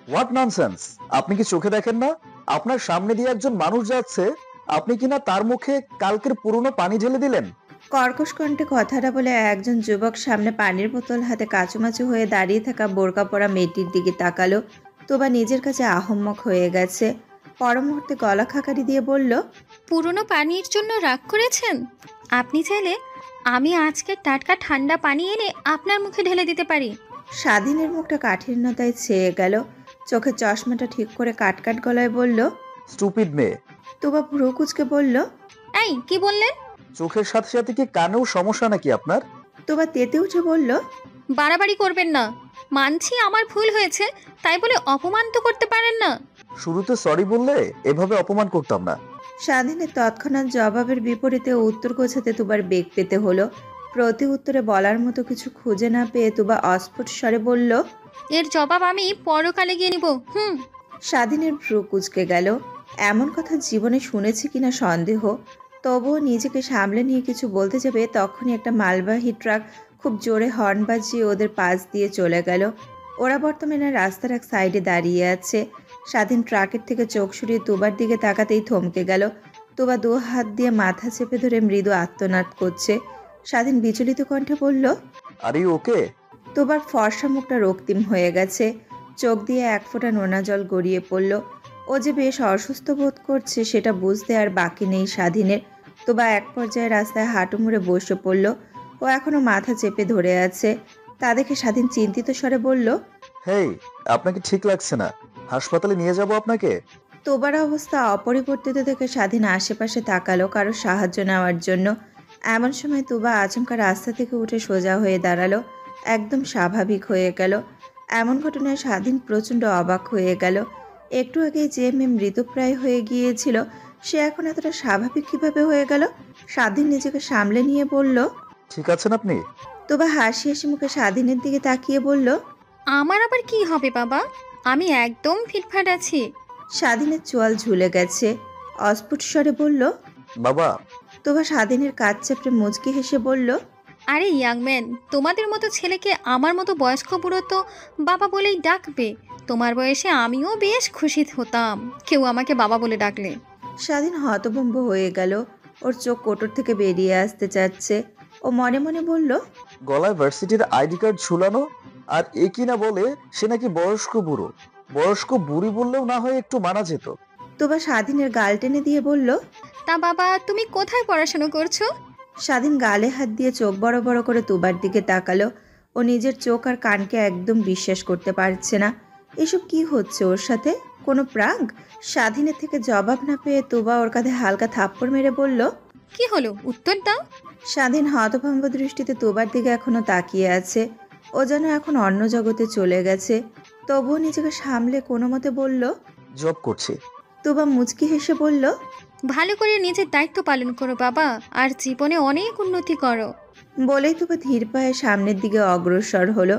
What nonsense! আপনি কি চোখে দেখেন না? আপনার সামনে দিয়ে একজন মানুষ যাচ্ছে, আপনি কিনা তার মুখে কালকের পুরনো পানি ঢেলে দিলেন। কর্কশ কণ্ঠে কথাটা বলে একজন যুবক সামনে পানির বোতল হাতে কাচুমাচু হয়ে দাঁড়িয়ে থাকা বোরকা পরা মেয়েটির দিকে তাকালো। তোবা নিজের কাছে আহম্মক হয়ে গেছে। পর মুহূর্তে গলা খাকারি দিয়ে বলল, পুরনো পানির জন্য রাগ করেছেন? আপনি চাইলে আমি আজকে টাটকা ঠান্ডা পানি এনে আপনার মুখে ঢেলে দিতে পারি। স্বাধীনের মুখটা কাঠিন্যতায় ছেয়ে গেল। চোখের চশমাটা ঠিক করে কাটকাট গলায় বলল, স্টুপিড মেয়ে! তোবা ভ্রু কুচকে বলল, এই কি বললেন? চোখের সাথে সাথে কি কানেও সমস্যা নাকি আপনার? তোবা তেতে উঠে বলল, বাড়াবাড়ি করবেন না। মানছি আমার ভুল হয়েছে, তাই বলে অপমান তো করতে পারেন না। শুরুতে সরি বললে এভাবে অপমান করতাম না। স্বাধীনের তৎক্ষণাৎ জবাবের বিপরীতে উত্তর গোছাতে তুবার বেগ পেতে হলো। প্রতি উত্তরে বলার মতো কিছু খুঁজে না পেয়ে তুবা অস্ফুট স্বরে বলল, এর জবাব আমি পরকালে গিয়ে নিব। স্বাধীনের ভ্রু কুঁচকে গেল। এমন কথা জীবনে শুনেছি কিনা সন্দেহ। তবুও নিজেকে সামলে নিয়ে কিছু বলতে যাবে তখনই একটা মালবাহী ট্রাক খুব জোরে হর্ন বাজিয়ে ওদের পাশ দিয়ে চলে গেল। ওরা বর্তমানে রাস্তার এক সাইডে দাঁড়িয়ে আছে। স্বাধীন ট্রাকের থেকে চোখ সরিয়ে তুবার দিকে তাকাতেই থমকে গেল। তুবা দু হাত দিয়ে মাথা চেপে ধরে মৃদু আত্মনাদ করছে। স্বাধীন বিচলিত কণ্ঠে বলল, আর ইউ ওকে? তোবার ফর্সা মুখটা রক্তিম হয়ে গেছে। চোখ দিয়ে এক ফোঁটা নোনা জল গড়িয়ে পড়ল। ও যে বেশ অসুস্থ বোধ করছে সেটা বুঝতে আর বাকি নেই স্বাধীনের। তোবা এক পর্যায়ে রাস্তায় হাঁটু মুড়ে বসে পড়ল। ও এখনো মাথা চেপে ধরে আছে। তা দেখে স্বাধীন চিন্তিত স্বরে বলল, হেই, আপনাকে ঠিক লাগছে না, হাসপাতালে নিয়ে যাব আপনাকে। তোবার অবস্থা অপরিবর্তিত দেখে স্বাধীন আশেপাশে তাকালো কারো সাহায্য নেওয়ার জন্য। এমন সময় তুবা আচমকা রাস্তা থেকে উঠে সোজা হয়ে দাঁড়ালো। একদম স্বাভাবিক হয়ে গেল। এমন ঘটনায় স্বাধীন প্রচণ্ড অবাক হয়ে গেল। একটু আগে যে মেয়ে মৃতপ্রায় হয়ে গিয়েছিল সে এখন এতটা স্বাভাবিক কিভাবে হয়ে গেল? স্বাধীন নিজেকে সামলে নিয়ে বলল, ঠিক আছেন আপনি? তোবা হাসি হাসি মুখে স্বাধীনের দিকে তাকিয়ে বলল, আমার আবার কি হবে বাবা, আমি একদম ফিটফাট আছি। স্বাধীনের চোয়াল ঝুলে গেছে। অস্ফুট স্বরে বলল, বাবা। তোবা স্বাধীনের কাজ চাপড়ে মুচকি হেসে বলল, আরে ইয়াংম্যান, তোমাদের মতো ছেলেকে আমার মতো বয়স্ক বুড়ো তো বাবা বলেই ডাকবে। তোমার বয়সে আমিও বেশ খুশি হতাম কেউ আমাকে বাবা বলে ডাকলে। স্বাধীন হতভম্ব হয়ে গেল। ওর চোখ কোটর থেকে বেরিয়ে আসতে চাচ্ছে। ও মনে মনে বলল, গলায় ভার্সিটির আইডি কার্ড ঝুলানো, আর এ কিনা বলে সে নাকি বয়স্ক বুড়ো। বয়স্ক বুড়ি বললেও না হয় একটু মানা যেত। তোবা স্বাধীনের গাল টেনে দিয়ে বলল, তা বাবা তুমি কোথায় পড়াশোনা করছো? স্বাধীন গালে হাত দিয়ে চোখ বড় বড় করে তোবার দিকে তাকালো। ও নিজের চোখ আর কানকে একদম বিশ্বাস করতে পারছে না। এসব কি হচ্ছে ওর সাথে? কোনো প্রাঙ্ক? স্বাধীনের থেকে জবাব না পেয়ে তোবা ওর কাঁধে হালকা থাপ্পড় মেরে বলল, কি হলো, উত্তর দাও। স্বাধীন হতভম্ব দৃষ্টিতে তোবার দিকে এখনো তাকিয়ে আছে। ও যেন এখন অন্য জগতে চলে গেছে। তবুও নিজেকে সামলে কোনো মতে বলল, জব করছি। তোবা মুচকি হেসে বলল, ভালো করে নিজের দায়িত্ব পালন করো বাবা, আর জীবনে অনেক উন্নতি করো। বলেই তোবা ধীর পায়ে সামনের দিকে অগ্রসর হলো।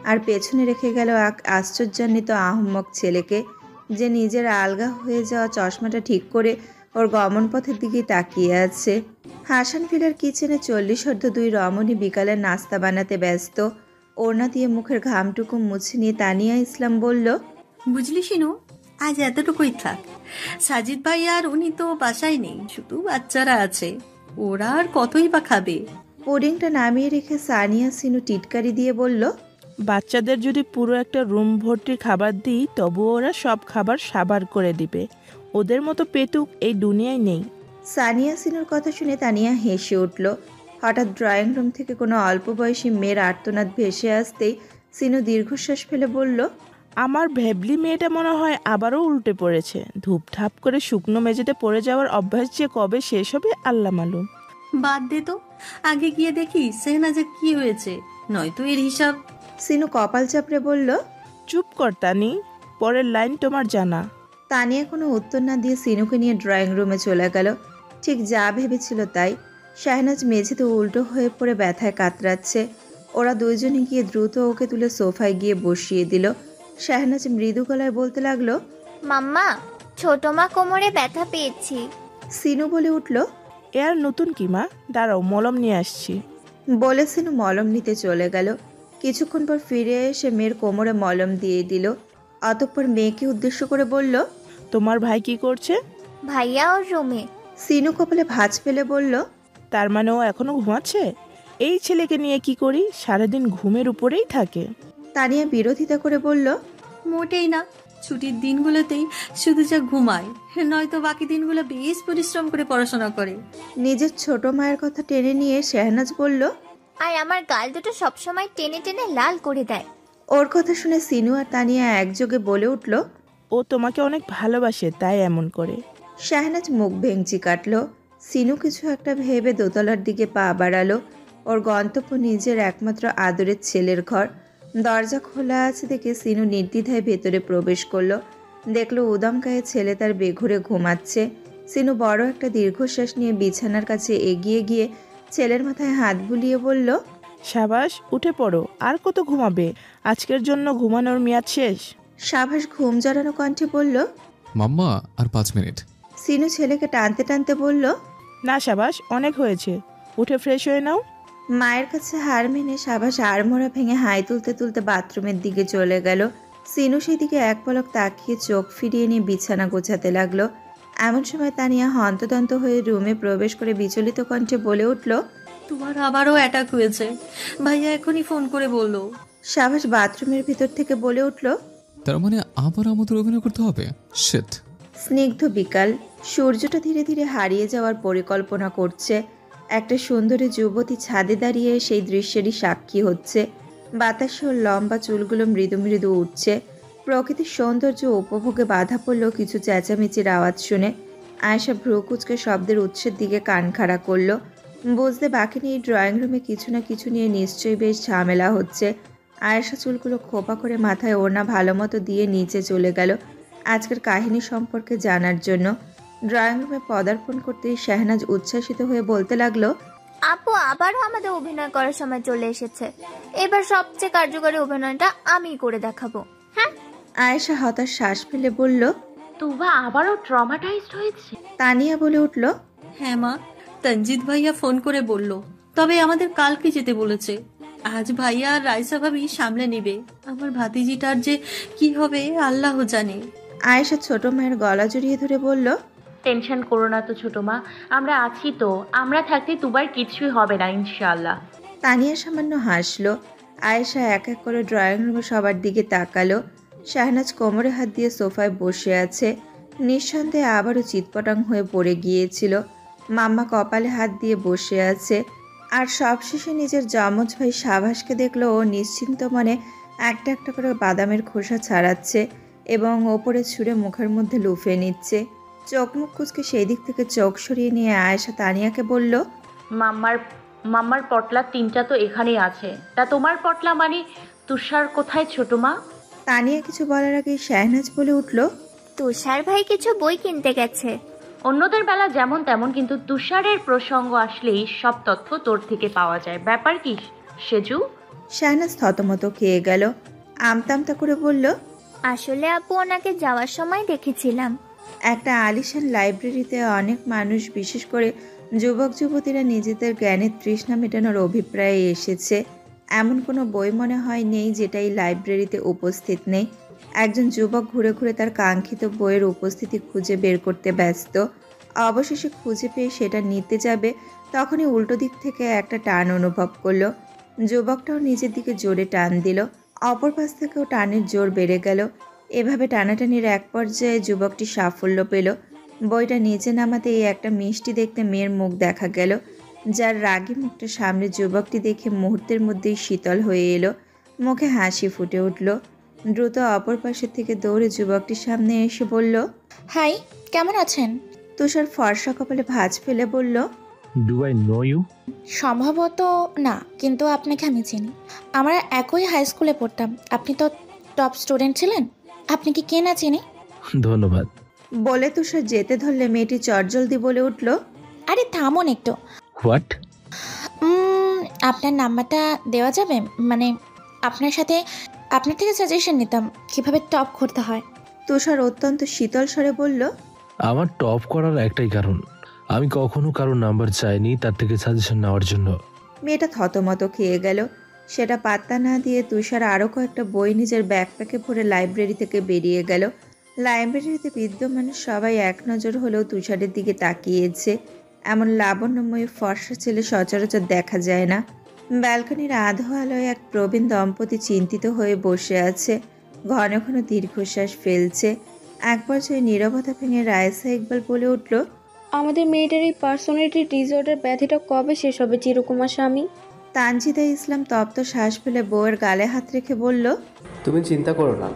আর পেছনে রেখে গেল এক আশ্চর্যান্বিত আহম্মক ছেলেকে, যে নিজের আলগা হয়ে যাওয়া চশমাটা ঠিক করে ওর গমন পথের দিকে তাকিয়ে আছে। হাসান ফিলার কিচেনে 40 দুই রমণী বিকালের নাস্তা বানাতে ব্যস্ত। ওড়না দিয়ে মুখের ঘামটুকু মুছে নিয়ে তানিয়া ইসলাম বলল, বুঝলি শিনু, আজ এতটুকুই থাক। সাজিদ ভাই আর উনি তো বাসায় নেই, শুধু বাচ্চারা আছে, ওরা আর কতই বা খাবে। পুডিংটা নামিয়ে রেখে সানিয়া সিনু টিটকারি দিয়ে বলল, বাচ্চাদের যদি পুরো একটা রুম ভর্তি খাবার দিই তবুও ওরা সব খাবার সাবার করে দিবে। ওদের মতো পেটুক এই দুনিয়ায় নেই। সানিয়া সিনুর কথা শুনে তানিয়া হেসে উঠল। হঠাৎ ড্রয়িং রুম থেকে কোনো অল্প বয়সী মেয়ের আর্তনাদ ভেসে আসতেই সিনু দীর্ঘশ্বাস ফেলে বলল, আমার ভেবলি মেয়েটা মনে হয় আবারও উল্টে পড়েছে। ধূপধাপ করে শুকনো মেঝেতে পড়ে যাওয়ার অভ্যাস যে কবে শেষ হবে আল্লাহ মালুম। বাদ দে তো, আগে গিয়ে দেখি সেহনাজের কি হয়েছে, নয়তো এর হিসাব। সিনু কপাল চাপড়ে বলল, চুপ কর তানি, পরের লাইন তোমার জানা। তানিয়া কোনো উত্তর না দিয়ে সিনুকে নিয়ে ড্রয়িং রুমে চলে গেল। ঠিক যা ভেবেছিল তাই। শাহনাজ মেঝেতে উল্টো হয়ে পড়ে ব্যথায় কাতরাচ্ছে। ওরা দুইজনে গিয়ে দ্রুত ওকে তুলে সোফায় গিয়ে বসিয়ে দিল। শাহনাজ মৃদু গলায় বলতে লাগলো, মাম্মা, ছোট মা কোমরে ব্যথা পেয়েছি। সিনু বলে উঠল, এ আর নতুন কি মা, দাঁড়াও মলম নিয়ে আসছি। বলে সিনু মলম নিতে চলে গেল। কিছুক্ষণ পর ফিরে এসে মেয়ের কোমরে মলম দিয়ে দিল। অতঃপর মেয়েকে উদ্দেশ্য করে বলল, তোমার ভাই কি করছে? ভাইয়া ওর রুমে। সিনু কপালে ভাঁজ ফেলে বলল, তার মানে ও এখনো ঘুমাচ্ছে? এই ছেলেকে নিয়ে কি করি, সারাদিন ঘুমের উপরেই থাকে। তানিয়া বিরোধিতা করে বলল, মোটেই না, ছুটির দিনগুলোতেই শুধু যা ঘুমায়, নয়তো বাকি দিনগুলো বেশ পরিশ্রম করে পড়াশোনা করে। নিজের ছোট মায়ের কথা টেনে নিয়ে শেহনাজ বলল, আর আমার গাল দুটো সবসময় টেনে টেনে লাল করে দেয়। ওর কথা শুনে সিনু আর তানিয়া একযোগে বলে উঠল, ও তোমাকে অনেক ভালোবাসে, তাই এমন করে। শাহনাজ মুখ ভেঙচি কাটল। সিনু কিছু একটা ভেবে দোতলার দিকে পা বাড়ালো। ওর গন্তব্য নিজের একমাত্র আদরের ছেলের ঘর। দরজা খোলা আছে দেখে সিনু নির্দ্বিধায় ভেতরে প্রবেশ করলো। দেখলো উদমকায়ে ছেলে তার বেঘুরে ঘুমাচ্ছে। সিনু বড় একটা দীর্ঘশ্বাস নিয়ে বিছানার কাছে এগিয়ে গিয়ে ছেলের মাথায় হাত বুলিয়ে বলল, সাবাস, উঠে পড়ো, আর কত ঘুমাবে? আজকের জন্য ঘুমানোর মেয়াদ শেষ। সাবাস ঘুম জড়ানো কণ্ঠে বলল। মাম্মা আর 5 মিনিট। সিনু ছেলেকে টানতে টানতে বলল, না সাবাস, অনেক হয়েছে, উঠে ফ্রেশ হয়ে নাও। মায়ের কাছে হার মেনে সাবাস আড়মোড়া ভেঙে হাই তুলতে তুলতে বাথরুমের দিকে চলে গেল। সিনু সেদিকে এক পলক তাকিয়ে চোখ ফিরিয়ে নিয়ে বিছানা গোছাতে লাগলো। এমন সময় তানিয়া হন্তদন্ত হয়ে রুমে প্রবেশ করে বিচলিত কণ্ঠে বলে উঠল, তোমার আবারও অ্যাটাক হয়েছে, ভাইয়া এখনই ফোন করে বললো। সাবাস বাথরুমের ভিতর থেকে বলে উঠল, তার মানে আবার আমাদের অভিনয় করতে হবে? শিট। স্নিগ্ধ বিকাল, সূর্যটা ধীরে ধীরে হারিয়ে যাওয়ার পরিকল্পনা করছে। একটা সুন্দরী যুবতী ছাদে দাঁড়িয়ে সেই দৃশ্যেরই সাক্ষী হচ্ছে। বাতাসে ওর লম্বা চুলগুলো মৃদু মৃদু উঠছে। প্রকৃতির সৌন্দর্য উপভোগে বাধা পড়ল কিছু চেঁচামেচির আওয়াজ শুনে। আয়েশা ভ্রুকুচকে শব্দের উৎসের দিকে কান খাড়া করলো। বুঝতে বাকি নেই ড্রয়িং রুমে কিছু না কিছু নিয়ে নিশ্চয়ই বেশ ঝামেলা হচ্ছে। আয়েশা চুলগুলো খোপা করে মাথায় ওড়না ভালো মতো দিয়ে নিচে চলে গেল আজকের কাহিনী সম্পর্কে জানার জন্য। ড্রয়িং রুমে পদার্পণ করতেই শাহনাজ উচ্ছ্বাসিত হয়ে বলতে লাগলো, আপু আবারও আমাদের অভিনয় করার সময় চলে এসেছে। এবার সবচেয়ে কার্যকরী অভিনয়টা আমি করে দেখাবো। হ্যাঁ। আয়েশা হতাশ শ্বাস ফেলে বলল, তুবা আবারও ট্রমাটাইজড হয়েছে। তানিয়া বলে উঠল, হ্যাঁ মা, তঞ্জিত ভাইয়া ফোন করে বলল, তবে আমাদের কালকে যেতে বলেছে। আজ ভাইয়া আর রাইসা ভাবি সামলে নেবে। আমার ভাতিজিটার যে কি হবে আল্লাহ জানে। আয়েশা ছোট মায়ের গলা জড়িয়ে ধরে বলল, টেনশন করো না তো ছোট মা, আমরা আছি তো। আমরা থাকতে তুবার কিছুই হবে না ইনশাআল্লাহ। তানিয়া সামান্য হাসলো। আয়েশা এক এক করে ড্রয়িং রুমে সবার দিকে তাকালো। শাহনাজ কোমরে হাত দিয়ে সোফায় বসে আছে। নিঃসন্দেহে আবারও চিৎপটাং হয়ে পড়ে গিয়েছিল। মাম্মা কপালে হাত দিয়ে বসে আছে। আর সবশেষে নিজের যমজ ভাই সাবাসকে দেখলো ও নিশ্চিন্ত মনে একটা একটা করে বাদামের খোসা ছাড়াচ্ছে এবং ওপরে ছুঁড়ে মুখের মধ্যে লুফে নিচ্ছে। চোখ মুখ কুচকে সেই দিক থেকে চোখ সরিয়ে নিয়ে আয়েশা তানিয়াকে বলল, মাম্মার পটলা 3টা তো এখানেই আছে। তা তোমার পটলা মানে তুষার কোথায় ছোট মা? তানিয়া কিছু বলার আগে শাহনাজ বলে উঠল, তুষার ভাই কিছু বই কিনতে গেছে। অন্যদের বেলা যেমন তেমন, কিন্তু তুষারের প্রসঙ্গ আসলেই সব তথ্য তোর থেকে পাওয়া যায়। ব্যাপার কি সেজু? শাহনাজ থতমত খেয়ে গেল। আমতামতা করে বলল, আসলে আপু ওনাকে যাওয়ার সময় দেখেছিলাম। একটা আলিশান লাইব্রেরিতে অনেক মানুষ, বিশেষ করে যুবক যুবতীরা নিজেদের জ্ঞানের তৃষ্ণা মেটানোর অভিপ্রায়ে এসেছে। এমন কোনো বই মনে হয় নেই যেটা এই লাইব্রেরিতে উপস্থিত নেই। একজন যুবক ঘুরে ঘুরে তার কাঙ্ক্ষিত বইয়ের উপস্থিতি খুঁজে বের করতে ব্যস্ত। অবশেষে খুঁজে পেয়ে সেটা নিতে যাবে, তখনই উল্টো দিক থেকে একটা টান অনুভব করলো। যুবকটাও নিজের দিকে জোরে টান দিল। অপর পাশ থেকেও টানের জোর বেড়ে গেল। এভাবে টানাটানির এক পর্যায়ে যুবকটি সাফল্য পেল। বইটা নিচে নামাতেই একটা মিষ্টি দেখতে মেয়ের মুখ দেখা গেল, যার রাগী মুখটা সামনে যুবকটি দেখে মুহূর্তের মধ্যেই শীতল হয়ে এলো। মুখে হাসি ফুটে উঠল। দ্রুত অপর পাশের থেকে দৌড়ে যুবকটির সামনে এসে বলল, হাই, কেমন আছেন? তুষার ফর্সা কপালে ভাঁজ ফেলে বলল, ডু আই নো ইউ? সম্ভবত না, কিন্তু আপনাকে আমি চিনি। আমরা একই হাই স্কুলে পড়তাম। আপনি তো টপ স্টুডেন্ট ছিলেন। আপনি কি কে না চিনি? ধন্যবাদ। বলে তুষার যেতে ধরলে মেয়েটি চটজলদি বলে উঠল, আরে থামুন একটু। হোয়াট? আপনার নাম্বারটা দেওয়া যাবে? মানে আপনার থেকে সাজেশন নিতাম কিভাবে টপ করতে হয়। তুষার অত্যন্ত শীতল স্বরে বলল, আমার টপ করার একটাই কারণ, আমি কখনো কারো নাম্বার চাইনি তার থেকে সাজেশন নেওয়ার জন্য। মেয়েটা থতমত খেয়ে গেল। সেটা পাত্তা না দিয়ে তুষার আরও কয়েকটা বই নিজের ব্যাকপ্যাকে ভরে লাইব্রেরি থেকে বেরিয়ে গেল। লাইব্রেরিতে বিদ্যমান সবাই এক নজর হলেও তুষারের দিকে তাকিয়েছে। এমন লাবণ্যময়ী ফর্সা ছেলে সচরাচর দেখা যায় না। ব্যালকনির আধো আলোয় এক প্রবীণ দম্পতি চিন্তিত হয়ে বসে আছে, ঘন ঘন দীর্ঘশ্বাস ফেলছে। এক পর্যায়ে নীরবতা ভেঙে রায়সা ইকবাল বলে উঠল, আমাদের মেয়েটার এই পার্সোনালিটি ডিসঅর্ডার ব্যাধিটা কবে শেষ হবে চিরকুমার স্বামী? তানজিদা ইসলাম তপ্ত শ্বাস ফেলে বউয়ের গালে হাত রেখে বলল, তুমি চিন্তা করো না,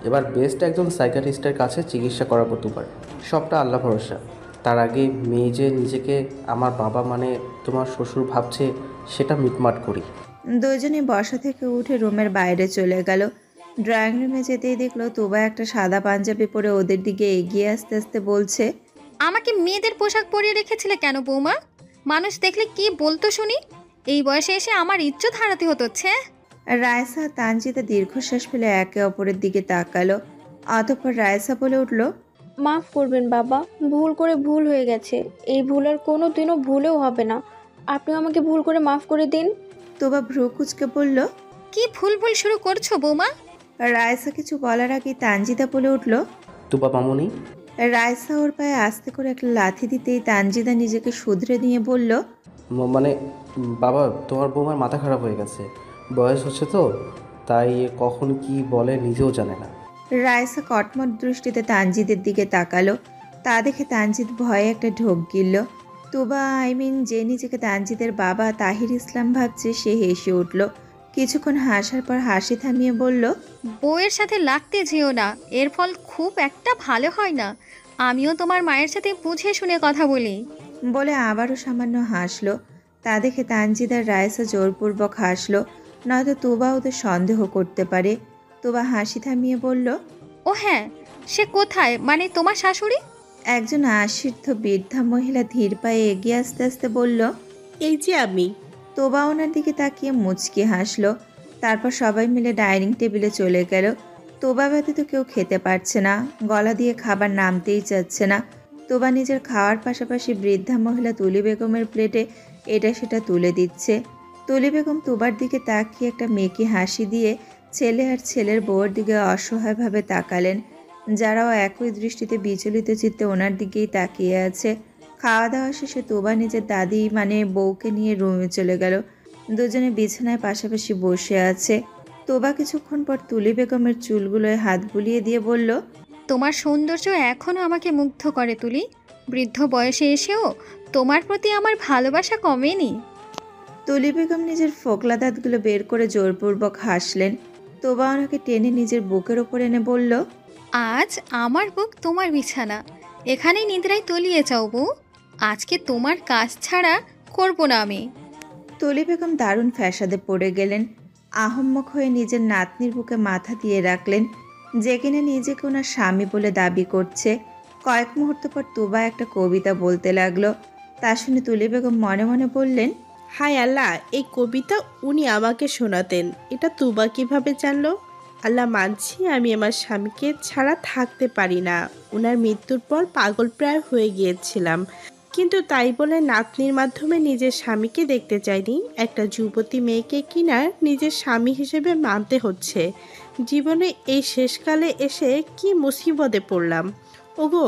এবার বেস্ট একজন সাইকিয়াট্রিস্টের কাছে চিকিৎসা করাবো তোমার। সবটা আল্লাহ ভরসা। তার আগে মেয়ে যে নিজেকে আমার বাবা মানে তোমার শ্বশুর ভাবছে সেটা মিটমাট করি। দুজনে বসা থেকে উঠে রুমের বাইরে চলে গেল। ড্রয়িং রুমে যেতেই দেখলো তুবা একটা সাদা পাঞ্জাবি পরে ওদের দিকে এগিয়ে আসতে আসতে বলছে, আমাকে মেয়েদের পোশাক পরিয়ে রেখেছিলে কেন বৌমা? মানুষ দেখলে কি বলতো শুনি? এই বয়সে এসে আমার ইজ্জত হারাতে হচ্ছে। রায়সা তানজিদা দীর্ঘশ্বাস ফেলে একে অপরের দিকে তাকালো। অতঃপর রায়সা বলে উঠল, মাফ করবেন বাবা, ভুল করে ভুল হয়ে গেছে। এই ভুল আর কোনো দিনও ভুলেও হবে না। আপনি আমাকে ভুল করে মাফ করে দিন। তুবা ভ্রু কুচকে বলল, কি ভুল ভুল শুরু করছো বৌমা? রায়সা কিছু বলার আগে তানজিদা বলে উঠল, তুবা মামুনি। রায়সা ওর পায়ে আস্তে করে একটা লাথি দিতেই তানজিদা নিজেকে শুধরে নিয়ে বলল, মানে বাবা, তোমার বৌমার মাথা খারাপ হয়ে গেছে, বয়স হচ্ছে তো, তাই কখন কি বলে নিজেও জানে না। রায়সা কটমট দৃষ্টিতে তানজিদের দিকে তাকালো। তা দেখে তানজিদ ভয়ে একটা ঢোক গিলল। তুবা যে নিজেকে তানজিদের বাবা তাহির ইসলাম ভাবছে, সে হেসে উঠল। কিছুক্ষণ হাসার পর হাসি থামিয়ে বলল, বউয়ের সাথে লাগতে যেও না, এর ফল খুব একটা ভালো হয় না। আমিও তোমার মায়ের সাথে বুঝে শুনে কথা বলি। বলে আবারও সামান্য হাসলো। তা দেখে তানজিদ আর রায়সা জোরপূর্বক হাসলো, নয়তো তুবা ওদের সন্দেহ করতে পারে। তুবা হাসি থামিয়ে বলল, ও হ্যাঁ, সে কোথায়, মানে তোমার শাশুড়ি? একজন আশীর্ধ বৃদ্ধা মহিলা ধীর পায়ে এগিয়ে আসতে আসতে বলল, এই যে আমি। তোবা ওনার দিকে তাকিয়ে মুচকি হাসলো। তারপর সবাই মিলে ডাইনিং টেবিলে চলে গেল। তোবা ব্যতীত কেউ খেতে পারছে না, গলা দিয়ে খাবার নামতেই চাচ্ছে না। তোবা নিজের খাওয়ার পাশাপাশি বৃদ্ধা মহিলা তুলি বেগমের প্লেটে এটা সেটা তুলে দিচ্ছে। তুলি বেগম তোবার দিকে তাকিয়ে একটা মেকি হাসি দিয়ে ছেলে আর ছেলের বউয়ের দিকে অসহায়ভাবে তাকালেন, যারাও একই দৃষ্টিতে বিচলিত চিত্তে ওনার দিকেই তাকিয়ে আছে। খাওয়া দাওয়া শেষে তোবা নিজের দাদি মানে বউকে নিয়ে রুমে চলে গেল। দুজনে বিছানায় পাশাপাশি বসে আছে। তোবা কিছুক্ষণ পর তুলি বেগমের চুলগুলোয় হাত বুলিয়ে দিয়ে বলল, তোমার সৌন্দর্য এখনও আমাকে মুগ্ধ করে তুলি। বৃদ্ধ বয়সে এসেও তোমার প্রতি আমার ভালোবাসা কমেনি। তুলি বেগম নিজের ফোকলা দাঁতগুলো বের করে জোরপূর্বক হাসলেন। তোবা ওনাকে টেনে নিজের বুকের ওপর এনে বলল, আজ আমার বুক তোমার বিছানা, এখানেই নিদ্রায় তলিয়ে যাও বউ। আজকে তোমার কাজ ছাড়া করব না আমি। তুলি বেগম দারুণ ফ্যাসাদে পড়ে গেলেন। আহম্মক হয়ে নিজের নাতনির বুকে মাথা দিয়ে রাখলেন, যে কিনা নিজেকে ওনার স্বামী বলে দাবি করছে। কয়েক মুহূর্ত পর তুবা একটা কবিতা বলতে লাগলো। তা শুনে তুলি বেগম মনে মনে বললেন, হায় আল্লাহ, এই কবিতা উনি আমাকে শোনাতেন, এটা তুবা কিভাবে জানলো? আল্লাহ, মানছি আমি আমার স্বামীকে ছাড়া থাকতে পারি না। ওনার মৃত্যুর পর পাগল প্রায় হয়ে গিয়েছিলাম, কিন্তু তাই বলে নাতনির মাধ্যমে নিজের স্বামীকে দেখতে চাইনি। একটা যুবতী মেয়েকে কিনা নিজের স্বামী হিসেবে মানতে হচ্ছে। জীবনে এই শেষকালে এসে কি মুসিবতে পড়লাম। ওগো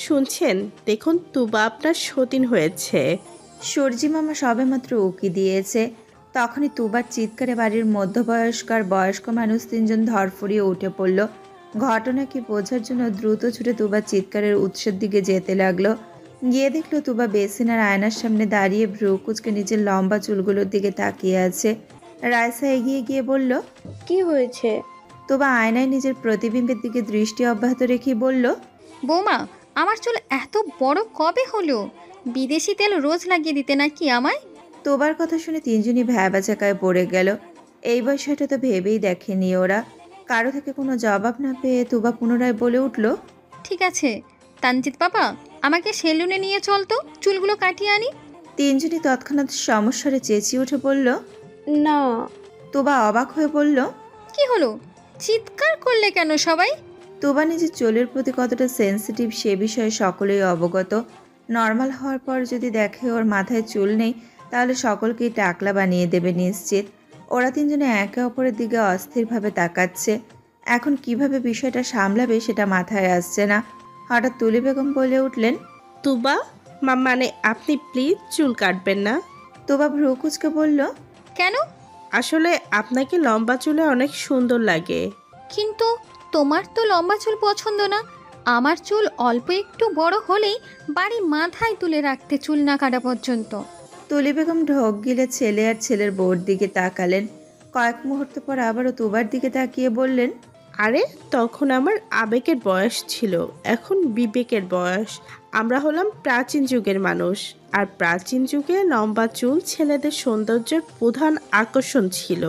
শুনছেন, দেখুন তুবা আপনার সতীন হয়েছে। সূর্যি মামা সবেমাত্র উকি দিয়েছে। তখনই তুবার চিৎকারে বাড়ির মধ্যবয়স্ক আর বয়স্ক মানুষ তিনজন ধরফড়িয়ে উঠে পড়ল। ঘটনা কি বোঝার জন্য দ্রুত ছুটে তুবার চিৎকারের উৎসের দিকে যেতে লাগলো। গিয়ে দেখলো তুবা বেসিনার আয়নার সামনে দাঁড়িয়ে ভ্রু কুচকে নিজের লম্বা চুলগুলোর দিকে তাকিয়ে আছে। রায়সা এগিয়ে গিয়ে বলল, কি হয়েছে? তুবা আয়নায় নিজের প্রতিবিম্বের দিকে দৃষ্টি অব্যাহত রেখে বলল, বৌমা, আমার চুল এত বড় কবে হলো? বিদেশি তেল রোজ লাগিয়ে দিতে নাকি আমায়? তোবার কথা শুনে তিনজনই ভ্যাবাচাকায় পড়ে গেল। এই বিষয়টা তো ভেবেই দেখেনি ওরা। কারো থেকে কোনো জবাব না পেয়ে তুবা পুনরায় বলে উঠল, ঠিক আছে তানজিৎ বাবা, আমাকে সেলুনে নিয়ে চল তো, চুলগুলো কাটিয়ে আনি। তিনজনই তৎক্ষণাৎ সমস্যারে চেঁচিয়ে উঠে বলল, না। তোবা অবাক হয়ে বলল, কি হলো, চিৎকার করলে কেন সবাই? তোবা নিজের চুলের প্রতি কতটা সেন্সিটিভ সে বিষয়ে সকলেই অবগত। নর্মাল হওয়ার পর যদি দেখে ওর মাথায় চুল নেই, তাহলে সকলকেই টাকলা বানিয়ে দেবে নিশ্চিত। ওরা তিনজনে একে অপরের দিকে অস্থিরভাবে তাকাচ্ছে। এখন কিভাবে বিষয়টা সামলাবে সেটা মাথায় আসছে না। হঠাৎ তুলি বেগম বলে উঠলেন, তুবা মানে আপনি প্লিজ চুল কাটবেন না। তুবা ভ্রু কুচকে বলল, কেন? আসলে আপনাকে লম্বা চুলে অনেক সুন্দর লাগে। কিন্তু তোমার তো লম্বা চুল পছন্দ না। আমার চুল অল্প একটু বড় হলেই বাড়ি মাথায় তুলে রাখতে, চুল না কাটা পর্যন্ত। তুলি বেগম ঢোক গিলে ছেলে আর ছেলের বউর দিকে তাকালেন। কয়েক মুহূর্ত পর আবারও তুবার দিকে তাকিয়ে বললেন, আরে তখন আমার আবেগের বয়স ছিল, এখন বিবেকের বয়স। আমরা হলাম প্রাচীন যুগের মানুষ, আর প্রাচীন যুগে লম্বা চুল ছেলেদের সৌন্দর্যের প্রধান আকর্ষণ ছিল।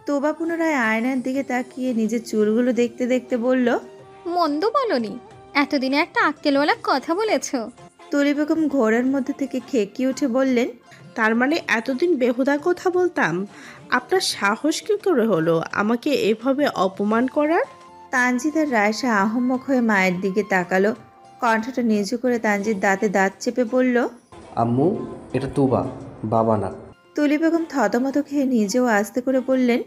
তুবা পুনরায় আয়নার দিকে তাকিয়ে নিজের চুলগুলো দেখতে দেখতে বলল, মন্দ বলনি, এতদিনে একটা আক্কেলওয়ালা কথা বলেছ। তুলি বেগম ঘোরের মধ্যে থেকে খেকিয়ে উঠে বললেন, তার মানে এতদিন বেহুদা কথা বলতাম? আপনার সাহস কি করে হলো আমাকে এভাবে অপমান করার? তানজিদ আর রায়সা আহম্মক হয়ে মায়ের দিকে তাকালো। কণ্ঠটা নিচু করে তানজিদ দাঁতে দাঁত চেপে বলল, আম্মু, এটা তুবা, বাবা না। তুলি বেগম থতমত খেয়ে নিজেও আস্তে করে বললেন,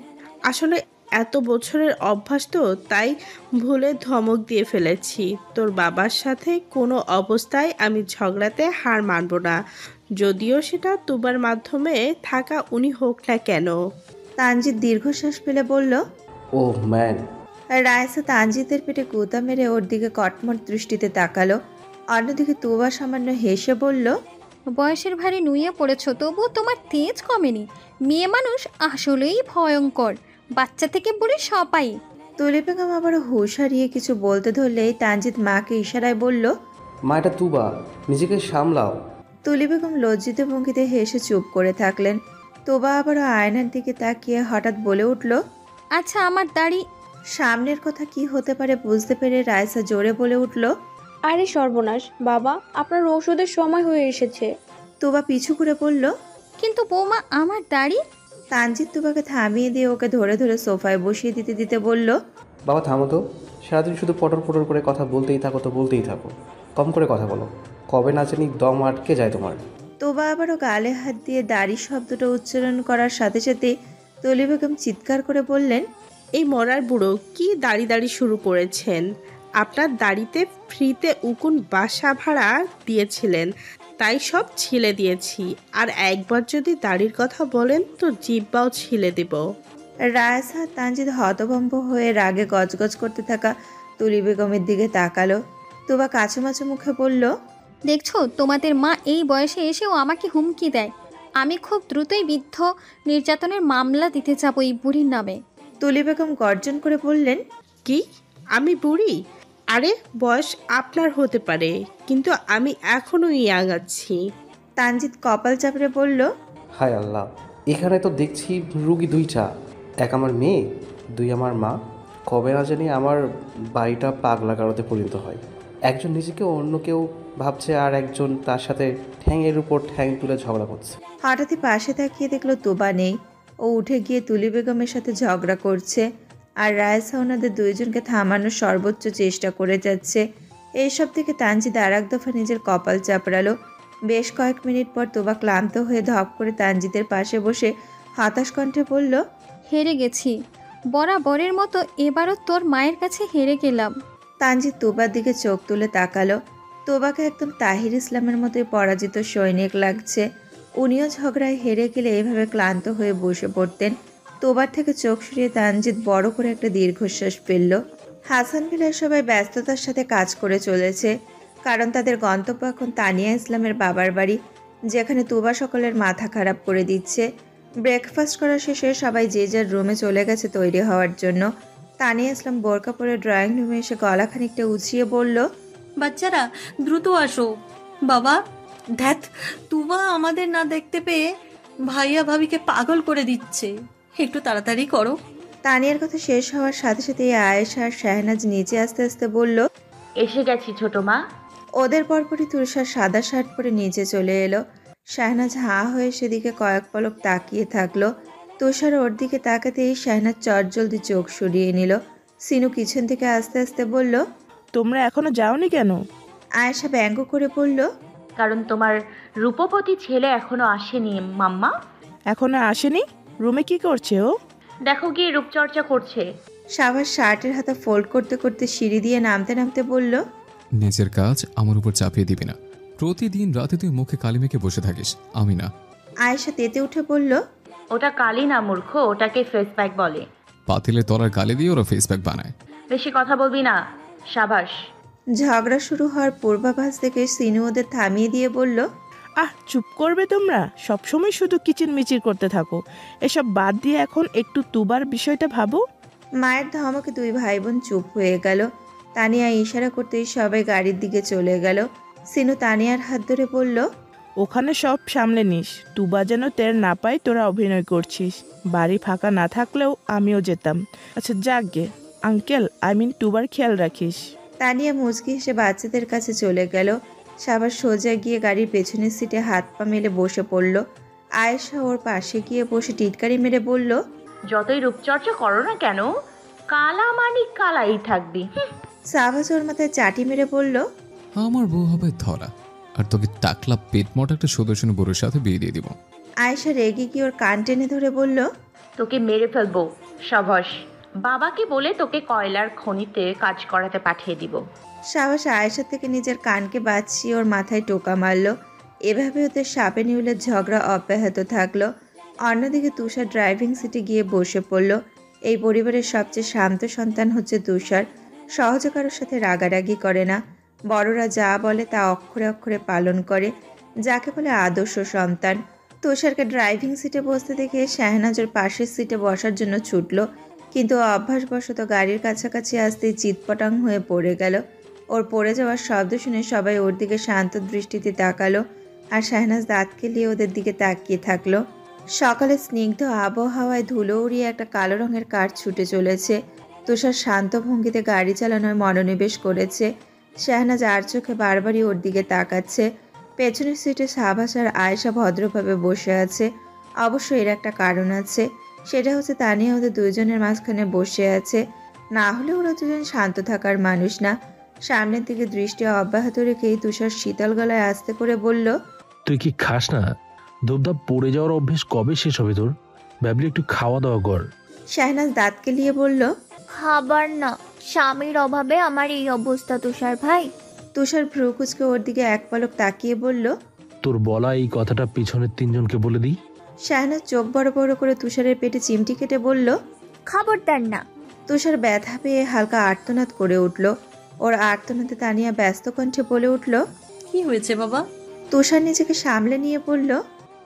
আসলে এত বছরের অভ্যাস তো, তাই ভুলে ধমক দিয়ে ফেলেছি। তোর বাবার সাথে কোনো অবস্থায় আমি ঝগড়াতে হার মানব না, যদিও সেটা তুবার মাধ্যমে থাকা উনি হোক না কেন। তানজিদ দীর্ঘশ্বাস ফেলে বলল, ও ম্যান। রায়সা তানজিদের পেটে গুঁতা মেরে ওর দিকে কটমট দৃষ্টিতে তাকালো। অন্যদিকে তুবা সামান্য হেসে বলল, বয়সের ভারে নুয়ে পড়েছ, তবুও তোমার তেজ কমেনি। মেয়ে মানুষ আসলেই ভয়ঙ্কর, বাচ্চা থেকে বুড়ি সবাই। তুলি বেগম আবার হুঁশ হারিয়ে কিছু বলতে ধরলেই তানজিদ মাকে ইশারায় বলল, মা, এটা তুবা, নিজেকে সামলাও। তুলি বেগম লজ্জিত ভঙ্গিতে হেসে চুপ করে থাকলেন। তুবা আবারও আয়নার দিকে তাকিয়ে হঠাৎ বলে উঠল, আচ্ছা আমার দাড়ি। সামনের কথা কি হতে পারে বুঝতে পেরে রায়সা জোরে বলে উঠল, আরে সর্বনাশ বাবা, আপনার ওষুধের সময় হয়ে এসেছে। তুবা পিছু করে বলল, কিন্তু বৌমা আমার দাড়ি। তানজিদ তুবাকে থামিয়ে দিয়ে ওকে ধরে ধরে সোফায় বসিয়ে দিতে দিতে বলল, বাবা থামো তো, সারাদিন শুধু পটর পটর করে কথা বলতেই থাকো, তো বলতেই থাকো, কম করে কথা বলো। কবে না জানি দম আটকে যায় তোমার। তুবা আবারও গালে হাত দিয়ে দাড়ি শব্দটা উচ্চারণ করার সাথে সাথে তুলি বেগম চিৎকার করে বললেন, এই মরার বুড়ো কি দাড়ি দাড়ি শুরু করেছেন? আপনার দাড়িতে ফ্রিতে উকুন বাসা ভাড়া দিয়েছিলেন, তাই সব ছিলে দিয়েছি। আর একবার যদি দাড়ির কথা বলেন তো জিব্বাও ছিলে দেব। রায়সা তানজিদ হতভম্ব হয়ে রাগে গজগজ করতে থাকা তুলি বেগমের দিকে তাকালো। তুবা কাছুমাছু মুখে বলল, দেখছো, তোমাদের মা এই বয়সে এসেও আমাকে হুমকি দেয়। আমি খুব দ্রুতই বৃদ্ধ নির্যাতনের মামলা দিতে যাবো এই বুড়ির নামে। তুলি বেগম গর্জন করে বললেন, কি আমি বুড়ি? আরে বয়স আপনার হতে পারে, কিন্তু আমি এখনো ইয়াং আছি। তানজিদ কপাল চাপড়ে বলল, হায় আল্লাহ, এখানে তো দেখছি রুগী দুইটা, এক আমার মেয়ে, দুই আমার মা। কবে না জানি আমার বাড়িটা পাগলা গারদে পরিণত হয়। একজন নিজেকে অন্য কেউ ভাবছে, আর একজন তার সাথে ঠ্যাংয়ের উপর ঠ্যাং তুলে ঝগড়া করছে। হঠাৎই পাশে তাকিয়ে দেখলো তুবা নেই। ও উঠে গিয়ে তুলি বেগমের সাথে ঝগড়া করছে, আর রায়সা ওনাদের দুইজনকে থামানোর সর্বোচ্চ চেষ্টা করে যাচ্ছে। এইসব থেকে তানজিদ আর এক দফা নিজের কপাল চাপড়ালো। বেশ কয়েক মিনিট পর তুবা ক্লান্ত হয়ে ধপ করে তানজিদের পাশে বসে হতাশ কণ্ঠে বলল, হেরে গেছি, বরাবরের মতো এবারও তোর মায়ের কাছে হেরে গেলাম। তানজিদ তুবার দিকে চোখ তুলে তাকালো। তুবাকে একদম তাহির ইসলামের মতোই পরাজিত সৈনিক লাগছে। উনিও ঝগড়ায় হেরে গেলে এভাবে ক্লান্ত হয়ে বসে পড়তেন। তোবার থেকে চোখ সরিয়ে তানজিদ বড় করে একটা দীর্ঘশ্বাস ফেলল। হাসান ভিলার সবাই ব্যস্ততার সাথে কাজ করে চলেছে, কারণ তাদের গন্তব্য এখন তানিয়া ইসলামের বাবার বাড়ি, যেখানে তুবা সকলের মাথা খারাপ করে দিচ্ছে। ব্রেকফাস্ট করা শেষে সবাই যে যার রুমে চলে গেছে তৈরি হওয়ার জন্য। তানিয়া ইসলাম বোরকা পরে ড্রয়িং রুমে এসে গলা খানিকটা উঁচিয়ে বলল, বাচ্চারা দ্রুত আসো। বাবা, ধ্যাত, তুবা আমাদের না দেখতে পেয়ে ভাইয়া ভাবিকে পাগল করে দিচ্ছে, একটু তাড়াতাড়ি করো। তানিয়ার কথা শেষ হওয়ার সাথে সাথে আয়েশা আর শাহনাজ নিচে আস্তে আস্তে বলল, এসে গেছি ছোট মা। ওদের পরপরই তুষার সাদা শার্ট পরে নিচে চলে এলো। শাহনাজ হাঁ হয়ে সেদিকে কয়েক পলক তাকিয়ে থাকলো। তুষার ওর দিকে তাকাতেই শাহনাজ চটজলদি চোখ সরিয়ে নিল। সিনু কিচেন থেকে আস্তে আস্তে বলল, তোমরা এখনো যাওনি কেন? আয়েশা ব্যঙ্গ করে বলল, কারণ তোমার রূপবতী ছেলে এখনো আসেনি মাম্মা। এখনো আসেনি? রুমে কি করছে ও? দেখো গিয়ে রূপচর্চা করছে। সাবাস শার্টের হাতা ফোল্ড করতে করতে সিঁড়ি দিয়ে নামতে নামতে বলল, নিজের কাজ আমার উপর চাপিয়ে দিবি না। প্রতিদিন রাতে তুই মুখে কালি মেখে বসে থাকিস, আমি না। আয়েশা তেতে উঠে বলল, ওটা কালি না মূর্খ, ওটাকে ফেস প্যাক বলে। পাতিলে তলার গালি দিয়ে ওরা ফেস প্যাক বানায়। বেশি কথা বলবি না, সাবাস। ঝগড়া শুরু হওয়ার পূর্বাভাস থেকে সিনু ওদের থামিয়ে দিয়ে বলল, চুপ করবে তোমরা? সবসময় শুধু কিচির মিচির করতে থাকো। এসব বাদ দিয়ে এখন একটু তুবার বিষয়টা ভাবো। মায়ের ধমকে দুই ভাই বোন চুপ হয়ে গেল। তানিয়া ইশারা করতেই সবাই গাড়ির দিকে চলে গেল। সিনু তানিয়ার হাত ধরে বলল, ওখানে সব সামলে নিস, তুবা যেন টের না পাই তোরা অভিনয় করছিস। বাড়ি ফাঁকা না থাকলেও আমিও যেতাম। আচ্ছা যাক গে, আঙ্কেল তুবার খেয়াল রাখিস। তানিয়া মুচকি হেসে বাচ্চাদের কাছে চলে গেল। সাবাস সোজা গিয়ে গাড়ির পেছনের সিটে হাত পা মেলে বসে পড়ল। আয়েশা ওর পাশে গিয়ে বসে টিটকারি মেরে বলল, যতই রূপচর্চা করো না কেন, কালা মানি কালাই থাকবি। সাবাস ওর মাথায় চাটি মেরে বলল, আমার বউ হবে ধরা, আর তোকে টাকলা পেট মোটা একটা সুদর্শনী বুড়োর সাথে বিয়ে দিয়ে দিব। আয়েশা রেগে গিয়ে ওর কান টেনে ধরে বলল, তোকে মেরে ফেলবো সাবাস। বাবাকে বলে তোকে কয়লার খনিতে কাজ করাতে পাঠিয়ে দিব। সাবাস আয়েশা থেকে নিজের কানকে বাঁচিয়ে ওর মাথায় টোকা মারল। এভাবে ওদের সাপে নিউলের ঝগড়া অব্যাহত থাকলো। অন্যদিকে তুষার ড্রাইভিং সিটে গিয়ে বসে পড়ল। এই পরিবারের সবচেয়ে শান্ত সন্তান হচ্ছে তুষার। সহজে কারোর সাথে রাগারাগি করে না। বড়রা যা বলে তা অক্ষরে অক্ষরে পালন করে, যাকে বলে আদর্শ সন্তান। তুষারকে ড্রাইভিং সিটে বসতে দেখে শাহনাজ ওর পাশের সিটে বসার জন্য ছুটল, কিন্তু অভ্যাসবশত গাড়ির কাছাকাছি আসতেই চিৎপটাং হয়ে পড়ে গেল। ওর পড়ে যাওয়ার শব্দ শুনে সবাই ওর দিকে শান্ত দৃষ্টিতে তাকালো, আর শাহনাজ দাঁত কেলিয়ে ওদের দিকে তাকিয়ে থাকলো। সকালে স্নিগ্ধ আবহাওয়ায় ধুলো উড়িয়ে একটা কালো রঙের কার ছুটে চলেছে। তুষার শান্ত ভঙ্গিতে গাড়ি চালানোয় মনোনিবেশ করেছে। শাহনাজ আর চোখে বারবারই ওর দিকে তাকাচ্ছে। পেছনের সিটে সাবাস আর আয়েশা ভদ্রভাবে বসে আছে। অবশ্য এর একটা কারণ আছে, সেটা হচ্ছে তানিয়া ওদের দুইজনের মাঝখানে বসে আছে। না হলে ওরা দুজন শান্ত থাকার মানুষ না। সামনের দিকে দৃষ্টি অব্যাহত রেখেই তুষার শীতল গলায় আস্তে করে বলল, তুই কি খাস না? দুবদাব পড়ে যাওয়ার অভ্যেস কবে শেষ হবে তোর? ভাবলি একটু খাওয়া দাওয়া কর। শাহনাজ দাঁত কেলিয়ে বলল, খাবার না, স্বামীর অভাবে আমার এই অবস্থা তুষার ভাই। তুষার ভ্রু কুচকে ওর দিকে এক পলক তাকিয়ে বলল, তোর বলা এই কথাটা পিছনের তিনজনকে বলে দিই। শাহনাজ চোখ বড় বড় করে তুষারের পেটে চিমটি কেটে বলল, খবরদার না। তুষার ব্যথা পেয়ে হালকা আর্তনাদ করে উঠল। ওর আর্তনাদে তানিয়া ব্যস্ত কণ্ঠে বলে উঠল, কি হয়েছে বাবা? তুষার নিজেকে সামলে নিয়ে বলল,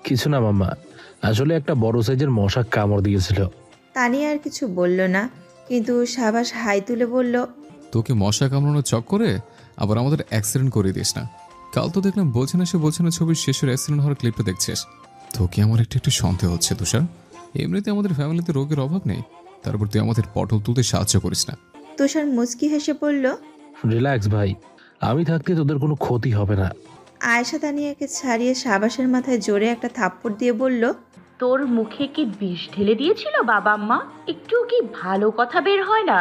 কিছু না মাম্মা, আসলে একটা বড় সাইজের মশা কামড় দিয়েছিল। তানিয়া আর কিছু বলল না, কিন্তু সাবাস হাই তুলে বলল, তোকে মশা কামড়ানোর চক্করে আবার আমাদের অ্যাক্সিডেন্ট করে দিস না। কাল তো দেখলাম বলছে না ছবির শেষের অ্যাক্সিডেন্ট হওয়ার ক্লিপটা দেখছিস। তোকে আমার একটু সন্দেহ হচ্ছে তুষার। এমনিতে আমাদের ফ্যামিলিতে রোগের অভাব নেই, তারপর তুই আমাদের পটল তুলতে সাহায্য করিস না। তুষার মুচকি হেসে বলল, রিল্যাক্স ভাই, আমি থাকতে তোদের কোনো ক্ষতি হবে না। আয়েশা তানিয়াকে ছাড়িয়ে সাবাসের মাথায় জোরে একটা থাপ্পড় দিয়ে বলল, তোর মুখে কি বিষ ঢেলে দিয়েছিল বাবা মা? একটু কি ভালো কথা বের হয় না?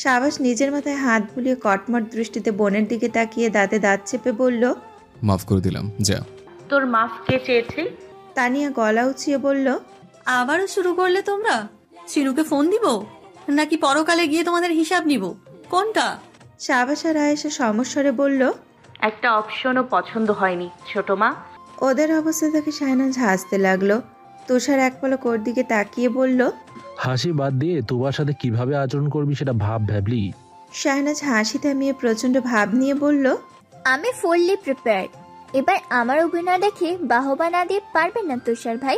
সাবাস নিজের মাথায় হাত বুলিয়ে কটমট দৃষ্টিতে বোনের দিকে তাকিয়ে দাঁতে দাঁত চেপে বলল, মাফ করে দিলাম, যা। তোর মাফ কে চেয়েছে? তানিয়া গলা উঁচিয়ে বলল, আবারও শুরু করলে তোমরা? চিনুকে ফোন দিব নাকি পরকালে গিয়ে তোমাদের হিসাব নিব? কোনটা? সাবাস আর আয়েশা সমস্বরে বলল, একটা অপশনও পছন্দ হয়নি ছোট মা। ওদের অবস্থা দেখে শাহনাজ হাসতে লাগলো। তুষার এক পলক ওর দিকে তাকিয়ে বলল, হাসি বাদ দিয়ে তোমার সাথে কিভাবে আচরণ করবি সেটা ভাবলি? শাহনাজ হাসি থামিয়ে প্রচন্ড ভাব নিয়ে বলল, আমি ফুললি প্রিপেয়ার্ড। এবার আমার অভিনয় দেখে বাহবা না দিয়ে পারবেন না তুষার ভাই।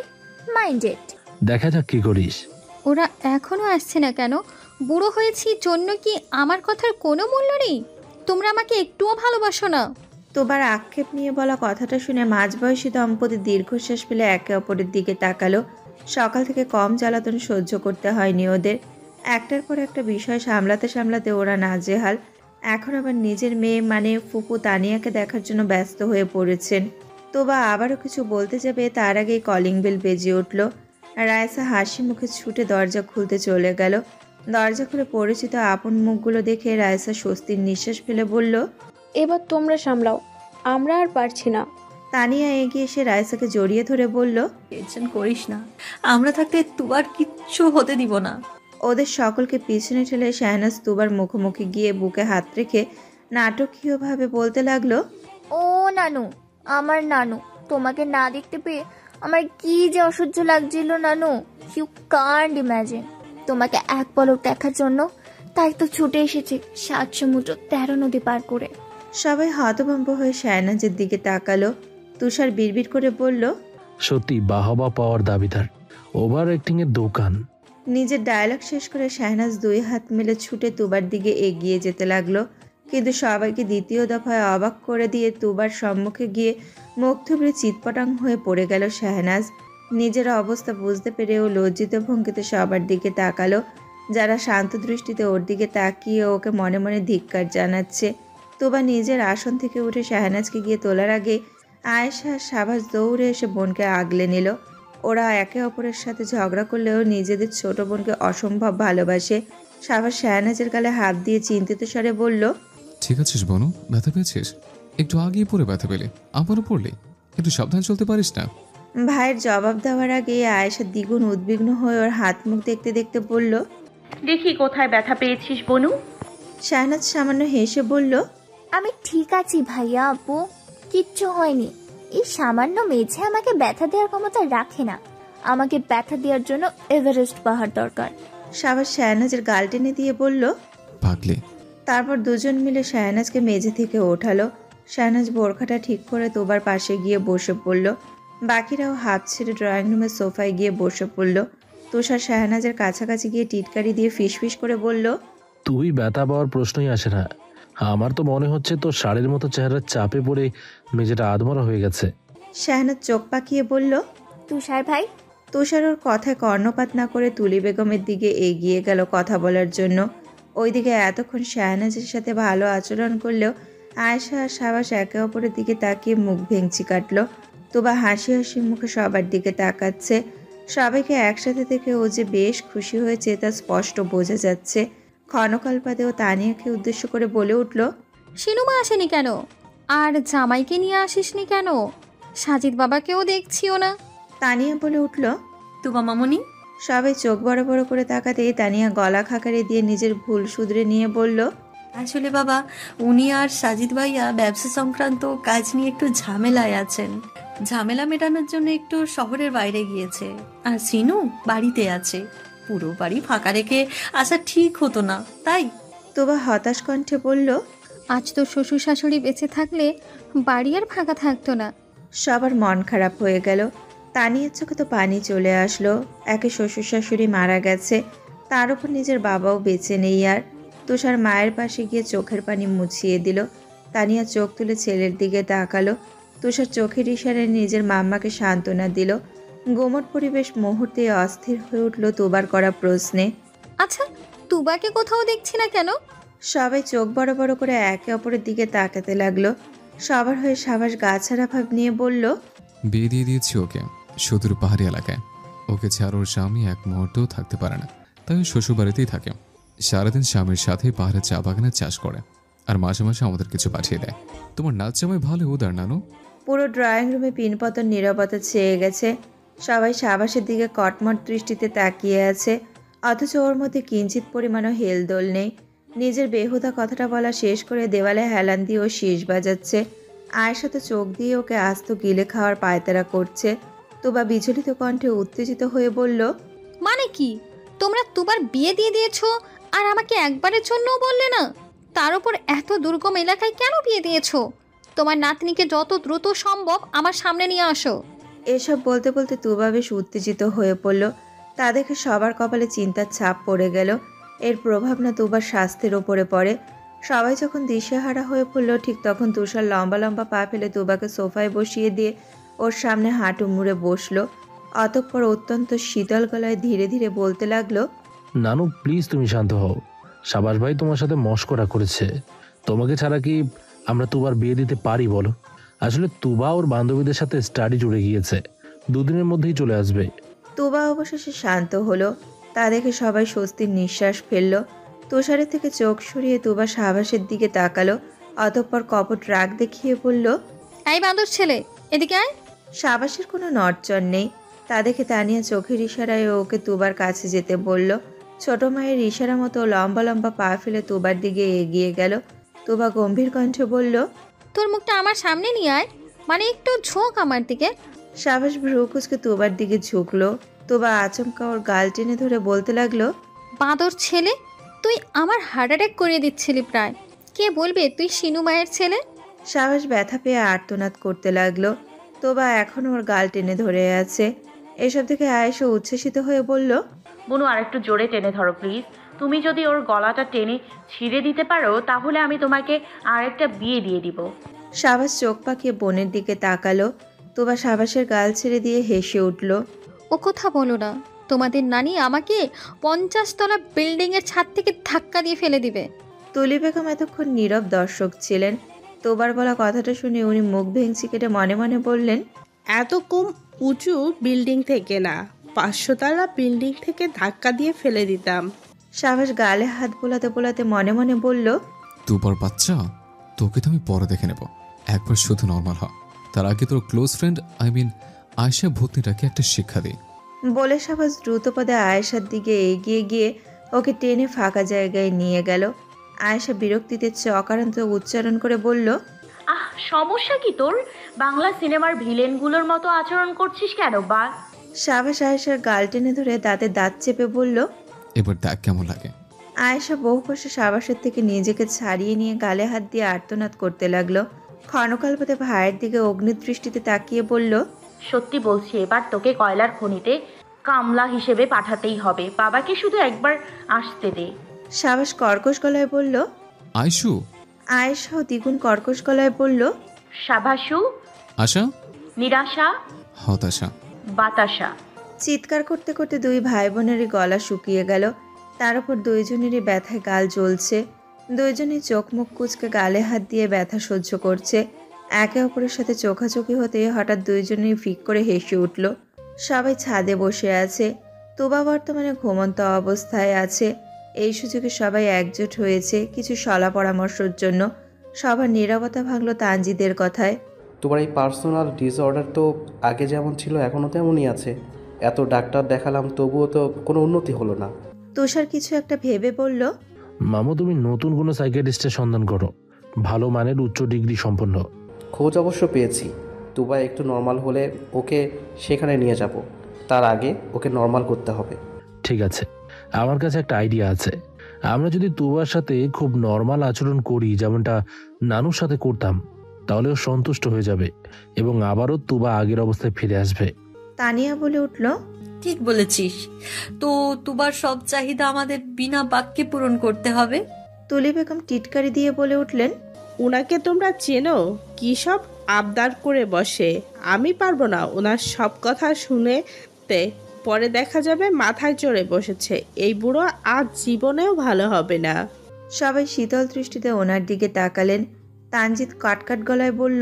মাইন্ডেড। দেখা যাক কি করিস। ওরা এখনো আসছে না কেন? বুড়ো হয়েছি জন্য কি আমার কথার কোনো মূল্য নেই? তোমরা আমাকে একটুও ভালোবাসো না? তোবার আক্ষেপ নিয়ে বলা কথাটা শুনে মাঝবয়সী দম্পতি দীর্ঘশ্বাস ফেলে একে অপরের দিকে তাকালো। সকাল থেকে কম জ্বালাতন সহ্য করতে হয়নি ওদের। একটার পর একটা বিষয় সামলাতে সামলাতে ওরা নাজেহাল। এখন আবার নিজের মেয়ে মানে ফুপু তানিয়াকে দেখার জন্য ব্যস্ত হয়ে পড়েছেন। তোবা আবারও কিছু বলতে যাবে তার আগেই কলিং বেল বেজে উঠল। রায়সা হাসি মুখে ছুটে দরজা খুলতে চলে গেল। দরজা খুলে পরিচিত আপন মুখগুলো দেখে রায়সা স্বস্তির নিঃশ্বাস ফেলে বলল, এবার তোমরা সামলাও, আমরা আর পারছি না। তানিয়া এগিয়ে এসে রাইসাকে জড়িয়ে ধরে বলল, টেনশন করিস না, আমরা থাকতে তুবার কিচ্ছু হতে দিব না। ওদের সকলকে পিছনে ঠেলে শাহনাজ তুবার মুখোমুখি গিয়ে বুকে হাত রেখে নাটকীয়ভাবে বলতে লাগলো, ও নানু, আমার নানু, তোমাকে না দেখতে পেয়ে আমার কি যে অসহ্য লাগছিল নানু, ইউ কান্ট ইম্যাজিন। তোমাকে এক পলক দেখার জন্য তাই তো ছুটে এসেছি 7 সমুদ্র 13 নদী পার করে। সবাই হতভম্ব হয়ে শাহনাজের দিকে তাকালো। তুষার বিড়বিড় করে বলল, সত্যি বাহবা পাওয়ার দাবিদার, ওভার অ্যাক্টিং এর দোকান। নিজের ডায়লগ শেষ করে শাহনাজ 2 হাত মেলে ছুটে তুবার দিকে এগিয়ে যেতে লাগলো, কিন্তু সবাইকে দ্বিতীয় দফায় অবাক করে দিয়ে তুবার সম্মুখে গিয়ে মুখ থুবড়ে চিৎপটাং হয়ে পড়ে গেল শাহনাজ। নিজের অবস্থা বুঝতে পেরেও লজ্জিত ভঙ্গিতে সবার দিকে তাকালো, যারা শান্ত দৃষ্টিতে ওর দিকে তাকিয়ে ওকে মনে মনে ধিক্কার জানাচ্ছে। তুবা নিজের আসন থেকে উঠে শাহনাজকে গিয়ে তোলার আগে আয়েশা আর সাবাস দৌড়ে এসে বোনকে আগলে নিল। ওরা একে অপরের সাথে ঝগড়া করলেও নিজেদের ছোট বোনকে অসম্ভব ভালোবাসে। সাবাস শাহনাজের গালে হাত দিয়ে চিন্তিত স্বরে বলল, ঠিক আছিস বনু? ব্যথা পেয়েছিস? একটু আগেই পরে ব্যথা পেলে, আবারও পড়লে, একটু সাবধান চলতে পারিস না? ভাইয়ের জবাব দেওয়ার আগে আয়েশা দ্বিগুণ উদ্বিগ্ন হয়ে ওর হাত মুখ দেখতে দেখতে বলল, দেখি কোথায় ব্যথা পেয়েছিস বনু। শাহনাজ সামান্য হেসে বলল, আমি ঠিক আছি ভাইয়া আপু, কিচ্ছু হয়নি। এই সামান্য মেঝে আমাকে ব্যথা দেওয়ার ক্ষমতা রাখে না, আমাকে ব্যথা দেওয়ার জন্য এভারেস্ট পাহাড় দরকার। সাবাস শাহনাজের গাল টেনে দিয়ে বলল, পাগলি। তারপর দুজন মিলে শাহনাজকে মেঝে থেকে ওঠালো। শাহনাজ বোরখাটা ঠিক করে তোবার পাশে গিয়ে বসে পড়ল। বাকিরাও হাত ছেড়ে ড্রয়িং রুমের সোফায় গিয়ে বসে পড়ল। তুষার শাহনাজের কাছাকাছি গিয়ে টিটকারি দিয়ে ফিসফিস করে বলল, তুই ব্যথা পাওয়ার প্রশ্নই আসে না। আমার তো মনে হচ্ছে তোর শাড়ির মতো চেহারার চাপে পড়ে মেঝেটা আধমরা হয়ে গেছে। শাহনাজ চোখ পাকিয়ে বলল, তুষার ভাই। তুষার ওর কথায় কর্ণপাত না করে তুলি বেগমের দিকে এগিয়ে গেল কথা বলার জন্য। ওইদিকে এতক্ষণ শাহনাজের সাথে ভালো আচরণ করলেও আয়েশা আর সাবাস একে অপরের দিকে তাকিয়ে মুখ ভেঙচি কাটলো। তোবা হাসি হাসি মুখে সবার দিকে তাকাচ্ছে। সবাইকে একসাথে দেখে ও যে বেশ খুশি হয়েছে তা স্পষ্ট বোঝা যাচ্ছে। ক্ষণকালপাদেও তানিয়াকে উদ্দেশ্য করে বলে উঠল, শিনুমা আসেনি কেন? আর জামাইকে নিয়ে আসিসনি কেন? সাজিদ বাবাকেও দেখছিও না। তানিয়া বলে উঠল, তুবা মামুনি। সবাই চোখ বড় বড় করে তাকাতেই তানিয়া গলা খাকারে দিয়ে নিজের ভুল শুধরে নিয়ে বলল, আসলে বাবা, উনি আর সাজিদ ভাইয়া ব্যবসা সংক্রান্ত কাজ নিয়ে একটু ঝামেলায় আছেন। ঝামেলা মেটানোর জন্য একটু শহরের বাইরে গিয়েছে, আর সিনু বাড়িতে আছে। পুরো বাড়ি ফাঁকা রেখে আসা ঠিক হতো না, তাই। তোবা হতাশ কণ্ঠে বলল, আজ তো শ্বশুর শাশুড়ি বেঁচে থাকলে বাড়ি আর ফাঁকা থাকতো না। সবার মন খারাপ হয়ে গেল। তানিয়ার চোখে তো পানি চলে আসলো। একে শ্বশুর শাশুড়ি মারা গেছে, তার উপর নিজের বাবাও বেঁচে নেই আর। তুষার মায়ের পাশে গিয়ে চোখের পানি মুছিয়ে দিল। তানিয়া চোখ তুলে ছেলের দিকে তাকালো। তুষার চোখের ইশারায় নিজের মাম্মাকে সান্ত্বনা দিল। গোমট পরিবেশ মুহূর্তে অস্থির হয়ে উঠল তোবার করা প্রশ্নে। আচ্ছা, তুবাকে কোথাও দেখছি না কেন? সবাই চোখ বড় বড় করে একে অপরের দিকে তাকাতে লাগলো। সবার হয়ে সাবাস গাছাড়া ভাব নিয়ে বলল, বিয়ে দিয়ে দিয়েছি ওকে সুদূর পাহাড়ি এলাকায়। ওকে ছাড়া ওর স্বামী এক মুহূর্তেও থাকতে পারে না, তাই ওই শ্বশুর বাড়িতেই থাকে। সারাদিন স্বামীর সাথে পাহাড়ে চা বাগানে চাষ করে, আর মাঝে মাঝে আমাদের কিছু পাঠিয়ে দেয়। তোমার নাচ জামাই ভালো উদার নানু। পুরো ড্রয়িং রুমে পিনপতন নীরবতা ছেয়ে গেছে। সবাই সাবাসের দিকে কটমট দৃষ্টিতে তাকিয়ে আছে, অথচ ওর মধ্যে কিঞ্চিত পরিমাণও হেলদোল নেই। নিজের বেহুদা কথাটা বলা শেষ করে দেওয়ালে হেলান দিয়ে ও শীষ বাজাচ্ছে। আয়েশা তো চোখ দিয়ে ওকে আস্ত গিলে খাওয়ার পায়তারা করছে। তোবা বিচলিত কণ্ঠে উত্তেজিত হয়ে বলল, মানে কি? তোমরা তুবার বিয়ে দিয়ে দিয়েছো আর আমাকে একবারের জন্যও বললে না? তার উপর এত দুর্গম এলাকায় কেন বিয়ে দিয়েছো? তোমার নাতনিকে যত দ্রুত সম্ভব আমার সামনে নিয়ে আসো। এসব বলতে বলতে তুবা বেশ উত্তেজিত হয়ে পড়ল। তা দেখে সবার কপালে চিন্তার ছাপ পড়ে গেল। এর প্রভাব না তুবার স্বাস্থ্যের ওপরে পড়ে। সবাই যখন দিশেহারা হয়ে পড়ল, ঠিক তখন তুষার লম্বা লম্বা পা ফেলে তুবাকে সোফায় বসিয়ে দিয়ে ওর সামনে হাঁটু মুড়ে বসলো। অতঃপর অত্যন্ত শীতল গলায় ধীরে ধীরে বলতে লাগলো, নানু প্লিজ তুমি শান্ত হও। সাবাস ভাই তোমার সাথে মশকরা করেছে। তোমাকে ছাড়া কি আমরা তুবার বিয়ে দিতে পারি বলো? আসলে তুবা ওর বান্ধবীদের সাথে স্টাডি জুড়ে গিয়েছে, 2 দিনের মধ্যেই চলে আসবে। তুবা অবশেষে শান্ত হলো। তা দেখে সবাই স্বস্তির নিঃশ্বাস ফেলল। তুষারের থেকে চোখ সরিয়ে তুবা সাবাসের দিকে তাকালো। অতঃপর কপট রাগ দেখিয়ে বলল, এই বান্দর ছেলে, এদিকে আয়। সাবাসের কোনো নড়চড় নেই। তা দেখে তানিয়া চোখের ইশারায় ওকে তুবার কাছে যেতে বলল। ছোট মায়ের ইশারা মতো লম্বা লম্বা পা ফেলে তুবার দিকে এগিয়ে গেল। তুবা গম্ভীর কণ্ঠে বলল, তোর মুখটা আমার সামনে নিয়ে আয়, মানে একটু ঝোঁক আমার দিকে। সাবাস ভ্রু কুচকে তুবার দিকে ঝুঁকলো। তুবা আচমকা ওর গাল টেনে ধরে বলতে লাগলো, বাঁদর ছেলে, তুই আমার হার্ট অ্যাটাক করিয়ে দিচ্ছিলি প্রায়। কে বলবে তুই শিনু মায়ের ছেলে? সাবাস ব্যথা পেয়ে আর্তনাদ করতে লাগলো। তোবা এখন ওর গাল টেনে ধরে আছে। এসব থেকে আয়েশা উচ্ছ্বসিত হয়ে বলল, বুনু আরেকটু জোরে টেনে ধরো প্লিজ। তুমি যদি ওর গলাটা টেনে ছিঁড়ে দিতে পারো তাহলে আমি তোমাকে আরেকটা বিয়ে দিয়ে দিব। সাবাস চোখ পাকিয়ে বোনের দিকে তাকালো। তোবা সাবাসের গাল ছেড়ে দিয়ে হেসে উঠল। ও কথা বলো না, তোমাদের নানি আমাকে 50 তলা বিল্ডিংয়ের ছাদ থেকে ধাক্কা দিয়ে ফেলে দিবে। তুলি বেগম এতক্ষণ নীরব দর্শক ছিলেন। তোবার বলা কথাটা শুনে উনি মুখ ভেঙচি কেটে মনে মনে বললেন, এত কম উঁচু বিল্ডিং থেকে না, 500 তলা বিল্ডিং থেকে ধাক্কা দিয়ে ফেলে দিতাম। সাবাস গালে হাত বোলাতে বোলাতে মনে মনে বলল, দুবার বাচ্চা, তোকে তো আমি পরে দেখে নেব। একবার শুধু নর্মাল হ, তার আগে তোর ক্লোজ ফ্রেন্ড আয়েশা ভূতনিটাকে একটা শিক্ষা দিই। বলে সাবাস দ্রুত পদে আয়েশার দিকে এগিয়ে গিয়ে ওকে টেনে ফাঁকা জায়গায় নিয়ে গেল। আয়েশা বিরক্তিতে চকারান্ত উচ্চারণ করে বলল, সমস্যা কি তোর? বাংলা সিনেমার ভিলেনগুলোর মতো আচরণ করছিস কেন? বা সাবাস আয়েশার গাল টেনে ধরে দাঁতে দাঁত চেপে বলল, এবার দেখ কেমন লাগে। আয়েশা বহু কষ্টে সাবাসের থেকে নিজেকে ছাড়িয়ে নিয়ে গালে হাত দিয়ে আর্তনাদ করতে লাগলো। ক্ষণকালপতে ভাইয়ের দিকে অগ্নিদৃষ্টিতে তাকিয়ে বলল, সত্যি বলছি, এবার তোকে কয়লার খনিতে কামলা হিসেবে পাঠাতেই হবে। বাবাকে শুধু একবার আসতে দে। সাবাস কর্কশ গলায় বলল, আয়শু। আয়েশাও দ্বিগুণ কর্কশ গলায় বলল, সাবাসু। আশা। নিরাশা। হতাশা। বাতাসা। চিৎকার করতে করতে দুই ভাই বোনেরই গলা শুকিয়ে গেল। তার উপর দুইজনেরই ব্যথায় গাল জ্বলছে। দুইজনই চোখ মুখ কুচকে গালে হাত দিয়ে ব্যথা সহ্য করছে। একে অপরের সাথে চোখাচোখি হতে হঠাৎ দুইজনেই ফিক করে হেসে উঠল। সবাই ছাদে বসে আছে। তুবা বর্তমানে ঘুমন্ত অবস্থায় আছে। এই সুযোগে সবাই একজোট হয়েছে কিছু সলা পরামর্শের জন্য। সবার নীরবতা ভাঙল তানজিদের কথায়। তোমার এই পার্সোনাল ডিসঅর্ডার তো আগে যেমন ছিল এখনও তেমনই আছে। এত ডাক্তার দেখালাম তবুও তো কোনো উন্নতি হলো না। তুষার কিছু একটা ভেবে বলল, মামু তুমি নতুন কোনো সাইকিয়াট্রিস্টের সন্ধান করো, ভালো মানের উচ্চ ডিগ্রি সম্পন্ন। খোঁজ অবশ্য পেয়েছি। তুবা একটু নর্মাল হলে ওকে সেখানে নিয়ে যাব। তার আগে ওকে নর্মাল করতে হবে। ঠিক আছে, আমার কাছে একটা আইডিয়া আছে। আমরা যদি তুবার সাথে খুব নর্মাল আচরণ করি, যেমনটা নানুর সাথে করতাম, তাহলে ও সন্তুষ্ট হয়ে যাবে এবং আবারও তুবা আগের অবস্থায় ফিরে আসবে। তানিয়া বলে উঠল, ঠিক বলেছিস। তো তুবার সব চাহিদা আমাদের বিনা বাক্যে পূরণ করতে হবে। তুলি বেগম টিটকারি দিয়ে বলে উঠলেন, ওনাকে তোমরা চেনো? কি সব আবদার করে বসে। আমি পারবো না ওনার সব কথা শুনেতে। পরে দেখা যাবে মাথায় চড়ে বসেছে। এই বুড়ো আজ জীবনেও ভালো হবে না। সবাই শীতল দৃষ্টিতে ওনার দিকে তাকালেন। তানজিৎ কাটকাট গলায় বলল,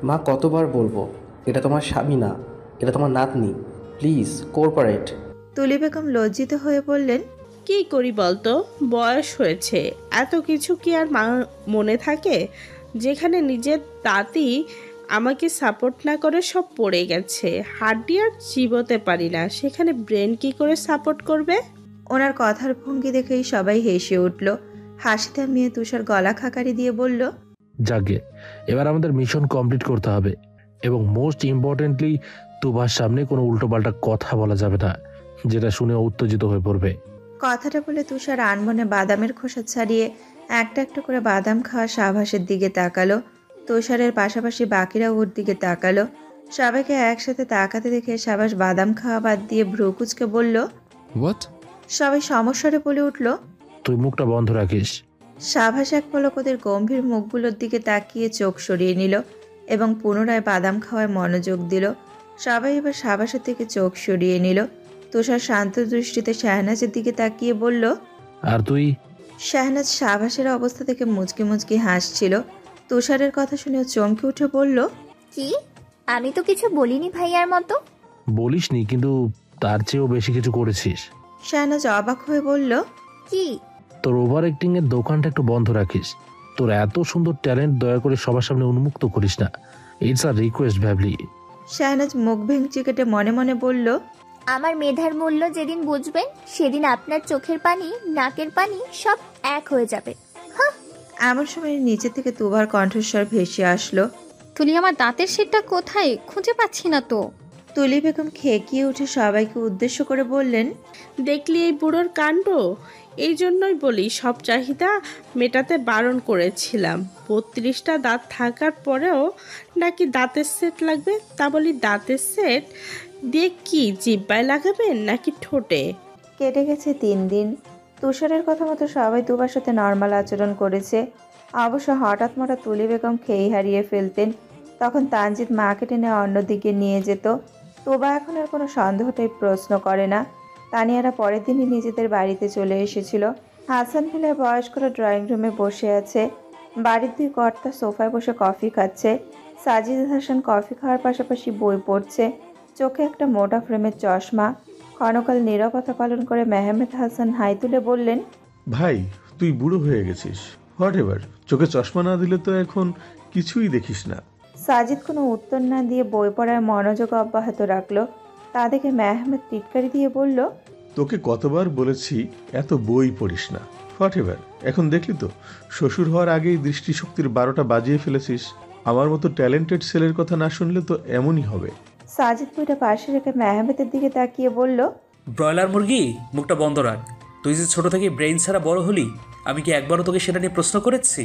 মা কতবার বলবো, এটা তোমার স্বামী না, এটা তোমার নাতনি। Please cooperate. তুলি বেগম লজ্জিত হয়ে বললেন, কি করি বলতো, বয়স হয়েছে, এত কিছু কি আর মনে থাকে? যেখানে নিজের দাঁতই আমাকে সাপোর্ট না করে সব পড়ে গেছে, হাড্ডি আর চিবোতে পারি না, সেখানে ব্রেন কি করে সাপোর্ট করবে? ওনার কথার ভঙ্গি দেখেই সবাই হেসে উঠল। হাসি থামিয়ে তুষার গলা খাকারি দিয়ে বলল, যাকে এবার আমাদের মিশন কমপ্লিট করতে হবে এবং মোস্ট ইম্পর্টেন্টলি তুবার সামনে কোনো উল্টোপাল্টা কথা বলা যাবে না, যেটা শুনে উত্তেজিত হয়ে পড়বে। কথাটা বলে তুষার আনমনে বাদামের খোসা ছাড়িয়ে একটা একটা করে বাদাম খাওয়া সাবাসের দিকে তাকালো। তুষারের পাশাপাশি বাকিরা ওর দিকে তাকালো। সবাইকে একসাথে তাকাতে দেখে সাবাস বাদাম খাওয়া বাদ দিয়ে ভ্রু কুচকে বলল, হোয়াট? সবাই সমস্যারে বলে উঠল, তুই মুখটা বন্ধ রাখিস। সাবাস এক পলক ওদের গম্ভীর মুখগুলোর দিকে তাকিয়ে চোখ সরিয়ে নিল এবং পুনরায় বাদাম খাওয়ায় মনোযোগ দিল। সবাই এবার সাবাসের থেকে চোখ সরিয়ে নিল। তুষার শান্ত দৃষ্টিতে শাহনাজের দিকে তাকিয়ে বলল, আর তুই? শাহনাজ সাবাসের অবস্থা থেকে মুচকি মুচকি হাসছিল। তুষারের কথা শুনে চমকে উঠে বলল, কি? আমি তো কিছু বলিনি ভাইয়ার মতো। বলিসনি, কিন্তু তার চেয়েও বেশি কিছু করেছিস। শাহনাজ অবাক হয়ে বলল, কি? তোর ওভার অ্যাক্টিং এর দোকানটা একটু বন্ধ রাখিস। তোর এত সুন্দর ট্যালেন্ট দয়া করে সবার সামনে উন্মুক্ত করিস না। ইটস আ রিকোয়েস্ট ভ্যাবলি। শাহনাজ মুখ ভেঙচি কেটে মনে মনে বলল, আমার মেধার মূল্য যেদিন বুঝবেন সেদিন আপনার চোখের পানি, নাকের পানি সব এক হয়ে যাবে। এমন সময় নিচে থেকে তুবার কণ্ঠস্বর ভেসে আসলো। তুলি, আমার দাঁতের সেটটা কোথায়? খুঁজে পাচ্ছি না তো। তুলি বেগম খেকিয়ে উঠে সবাইকে উদ্দেশ্য করে বললেন, দেখলি এই বুড়োর কাণ্ড? এই জন্যই বলি সব চাহিদা মেটাতে বারণ করেছিলাম। 32টা দাঁত থাকার পরেও নাকি দাঁতের সেট লাগবে। তা বলি দাঁতের সেট দিয়ে কি জিহ্বায় লাগাবেন নাকি ঠোঁটে? কেটে গেছে 3 দিন। তুষারের কথা মতো সবাই তুবার সাথে নর্মাল আচরণ করেছে। অবশ্য হঠাৎ মরা তুলি বেগম খেই হারিয়ে ফেলতেন, তখন তানজিদ মাকে টেনে অন্যদিকে নিয়ে যেত। তুবা এখন আর কোনো সন্দেহটাই প্রশ্ন করে না। তানিয়ারা পরের দিনই নিজেদের বাড়িতে চলে এসেছিল। হাসান ফেলে বয়স্করা ড্রয়িং রুমে বসে আছে। বাড়ির 2 কর্তা সোফায় বসে কফি খাচ্ছে। সাজিদ হাসান কফি খাওয়ার পাশাপাশি বই পড়ছে। চোখে একটা মোটা ফ্রেমের চশমা। ক্ষণকাল নীরবতা পালন করে মেহমেদ হাসান হাই তুলে বললেন, ভাই তুই বুড়ো হয়ে গেছিস, হোয়াট এভার। চোখে চশমা না দিলে তো এখন কিছুই দেখিস না। সাজিদ কোনো উত্তর না দিয়ে বই পড়ার মনোযোগ অব্যাহত রাখলো। তা দেখে মেহমেদ টিটকারি দিয়ে বলল, তোকে কতবার বলেছি এত বই পড়িস না, হোয়াট এভার। এখন দেখলি তো শ্বশুর হওয়ার আগেই দৃষ্টিশক্তির 12টা বাজিয়ে ফেলেছিস। আমার মতো ট্যালেন্টেড ছেলের কথা না শুনলে তো এমনই হবে। সাজিদ বইটা পাশে রেখে মেহমেদের দিকে তাকিয়ে বলল, ব্রয়লার মুরগি, মুখটা বন্ধ রাখ। তুই যে ছোট থেকে ব্রেইন ছাড়া বড় হলি, আমি কি একবারও তোকে সেটা নিয়ে প্রশ্ন করেছি?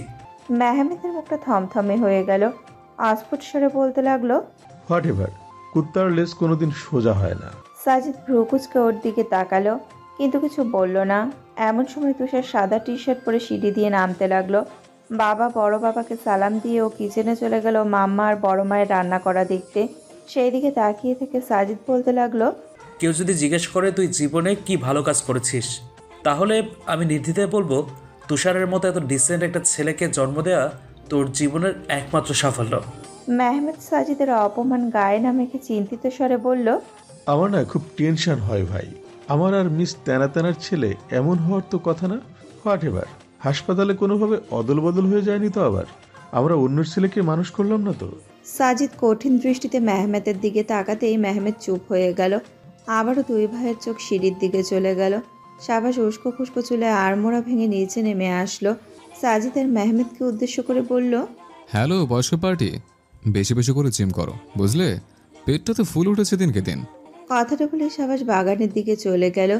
মেহমেদের মুখটা থমথমে হয়ে গেল। অস্ফুট স্বরে বলতে লাগলো, হোয়াট এভার। কুত্তার লেজ কোনোদিন সোজা হয় না। সাজিদ ভ্রুকুচকে ওর দিকে তাকালো, কিন্তু কিছু বলল না। এমন সময় তুষার সাদা টি শার্ট পরে সিঁড়ি দিয়ে নামতে লাগলো। বাবা বড় বাবাকে সালাম দিয়ে ও কিচেনে চলে গেল মাম্মা আর বড় মায়ের রান্না করা দেখতে। সেই দিকে তাকিয়ে থেকে সাজিদ বলতে লাগলো, কেউ যদি জিজ্ঞেস করে তুই জীবনে কি ভালো কাজ করেছিস, তাহলে আমি নির্দ্বিধায় বলবো তুষারের মতো এত ডিসেন্ট একটা ছেলেকে জন্ম দেওয়া তোর জীবনের একমাত্র সাফল্য। মেহমেদ সাজিদের অপমান গায়ে না মেখে চিন্তিত স্বরে বলল, আমার না খুব টেনশন হয় ভাই। আমার আর মিস তেনা তেনার ছেলে এমন হওয়ার তো কথা না, হোয়াট এভার। হাসপাতালে কোনোভাবে অদল বদল হয়ে যায়নি তো আবার? আমরা অন্য ছেলেকে মানুষ করলাম না তো? সাজিদ কঠিন দৃষ্টিতে মেহমেদের দিকে তাকাতেই মেহমেদ চুপ হয়ে গেল। আবারও 2 ভাইয়ের চোখ সিঁড়ির দিকে চলে গেল। সাবাস উস্কো খুস্কো চুলে আড়মোড়া ভেঙে নিচে নেমে আসলো। সাজিদের মেহমেদকে উদ্দেশ্য করে বলল, হ্যালো বয়স্ক পার্টি, বেশি বেশি করে জিম করো, বুঝলে? পেটটা তো ফুল উঠেছে দিনকে দিন। কথাটা বলে সাবাস বাগানের দিকে চলে গেল।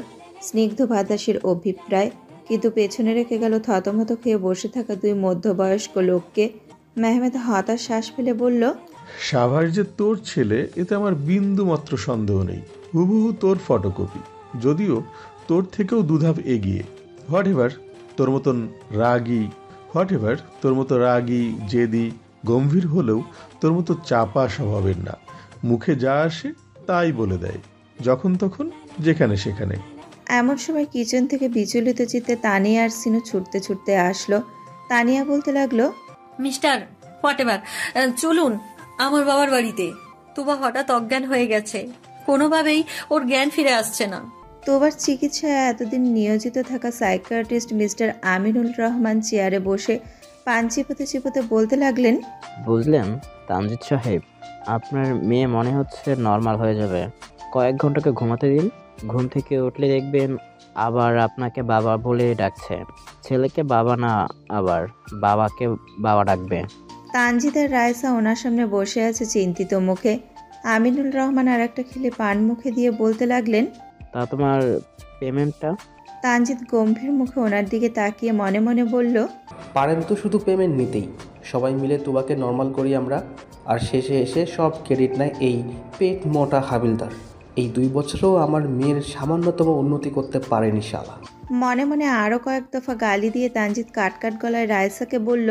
স্নিগ্ধ বাতাসের অভিপ্রায়, কিন্তু পেছনে রেখে গেল থতমত খেয়ে বসে থাকা 2 মধ্যবয়স্ক লোককে। মেহমেদ হতাশ শ্বাস ফেলে বলল, সাভার যে তোর ছেলে এতে আমার বিন্দু মাত্র সন্দেহ নেই। হুবহু তোর ফটোকপি, যদিও তোর থেকেও 2 ধাপ এগিয়ে। হোয়াট এভার তোর মতন রাগী জেদি গম্ভীর হলেও তোর মতো চাপা স্বভাবের না। মুখে যা আসে তাই বলে দেয়, যখন তখন যেখানে সেখানে। এমন সময় কিচেন থেকে বিচলিত চিত্তে তানিয়া আর সিনু ছুটতে ছুটতে আসলো। তানিয়া বলতে লাগলো, মিস্টার হোয়াটএভার, চলুন আমার বাবার বাড়িতে। তুবা হঠাৎ অজ্ঞান হয়ে গেছে, কোনোভাবেই ওর জ্ঞান ফিরে আসছে না। তোবার চিকিৎসায় এতদিন নিয়োজিত থাকা সাইকিয়াট্রিস্ট মিস্টার আমিনুল রহমান চেয়ারে বসে পান চিপোতে চিপোতে বলতে লাগলেন, বুঝলেন তানজিদ সাহেব, আপনার মেয়ে মনে হচ্ছে নর্মাল হয়ে যাবে। কয়েক ঘন্টাকে ঘুমাতে দিন, ঘুম থেকে উঠলে দেখবেন আবার আপনাকে বাবা বলে ডাকছে। ছেলেকে বাবা না, আবার বাবাকে বাবা ডাকবে। তানজিদ আর রায়সা ওনার সামনে বসে আছে চিন্তিত মুখে। আমিনুল রহমান আর একটা খেলে পান মুখে দিয়ে বলতে লাগলেন, তা তোমার পেমেন্টটা? তানজিদ গম্ভীর মুখে ওনার দিকে তাকিয়ে মনে মনে বলল, পারেন তো শুধু পেমেন্ট নিতেই। সবাই মিলে তুবাকে নর্মাল করি আমরা, আর শেষে এসে সব ক্রেডিট নেয় এই পেট মোটা হাবিলদার। এই 2 বছরেও আমার মেয়ের সামান্যতম উন্নতি করতে পারেনি শালা। মনে মনে আরও কয়েক দফা গালি দিয়ে তানজিদ কাটকাট গলায় রায়সাকে বলল,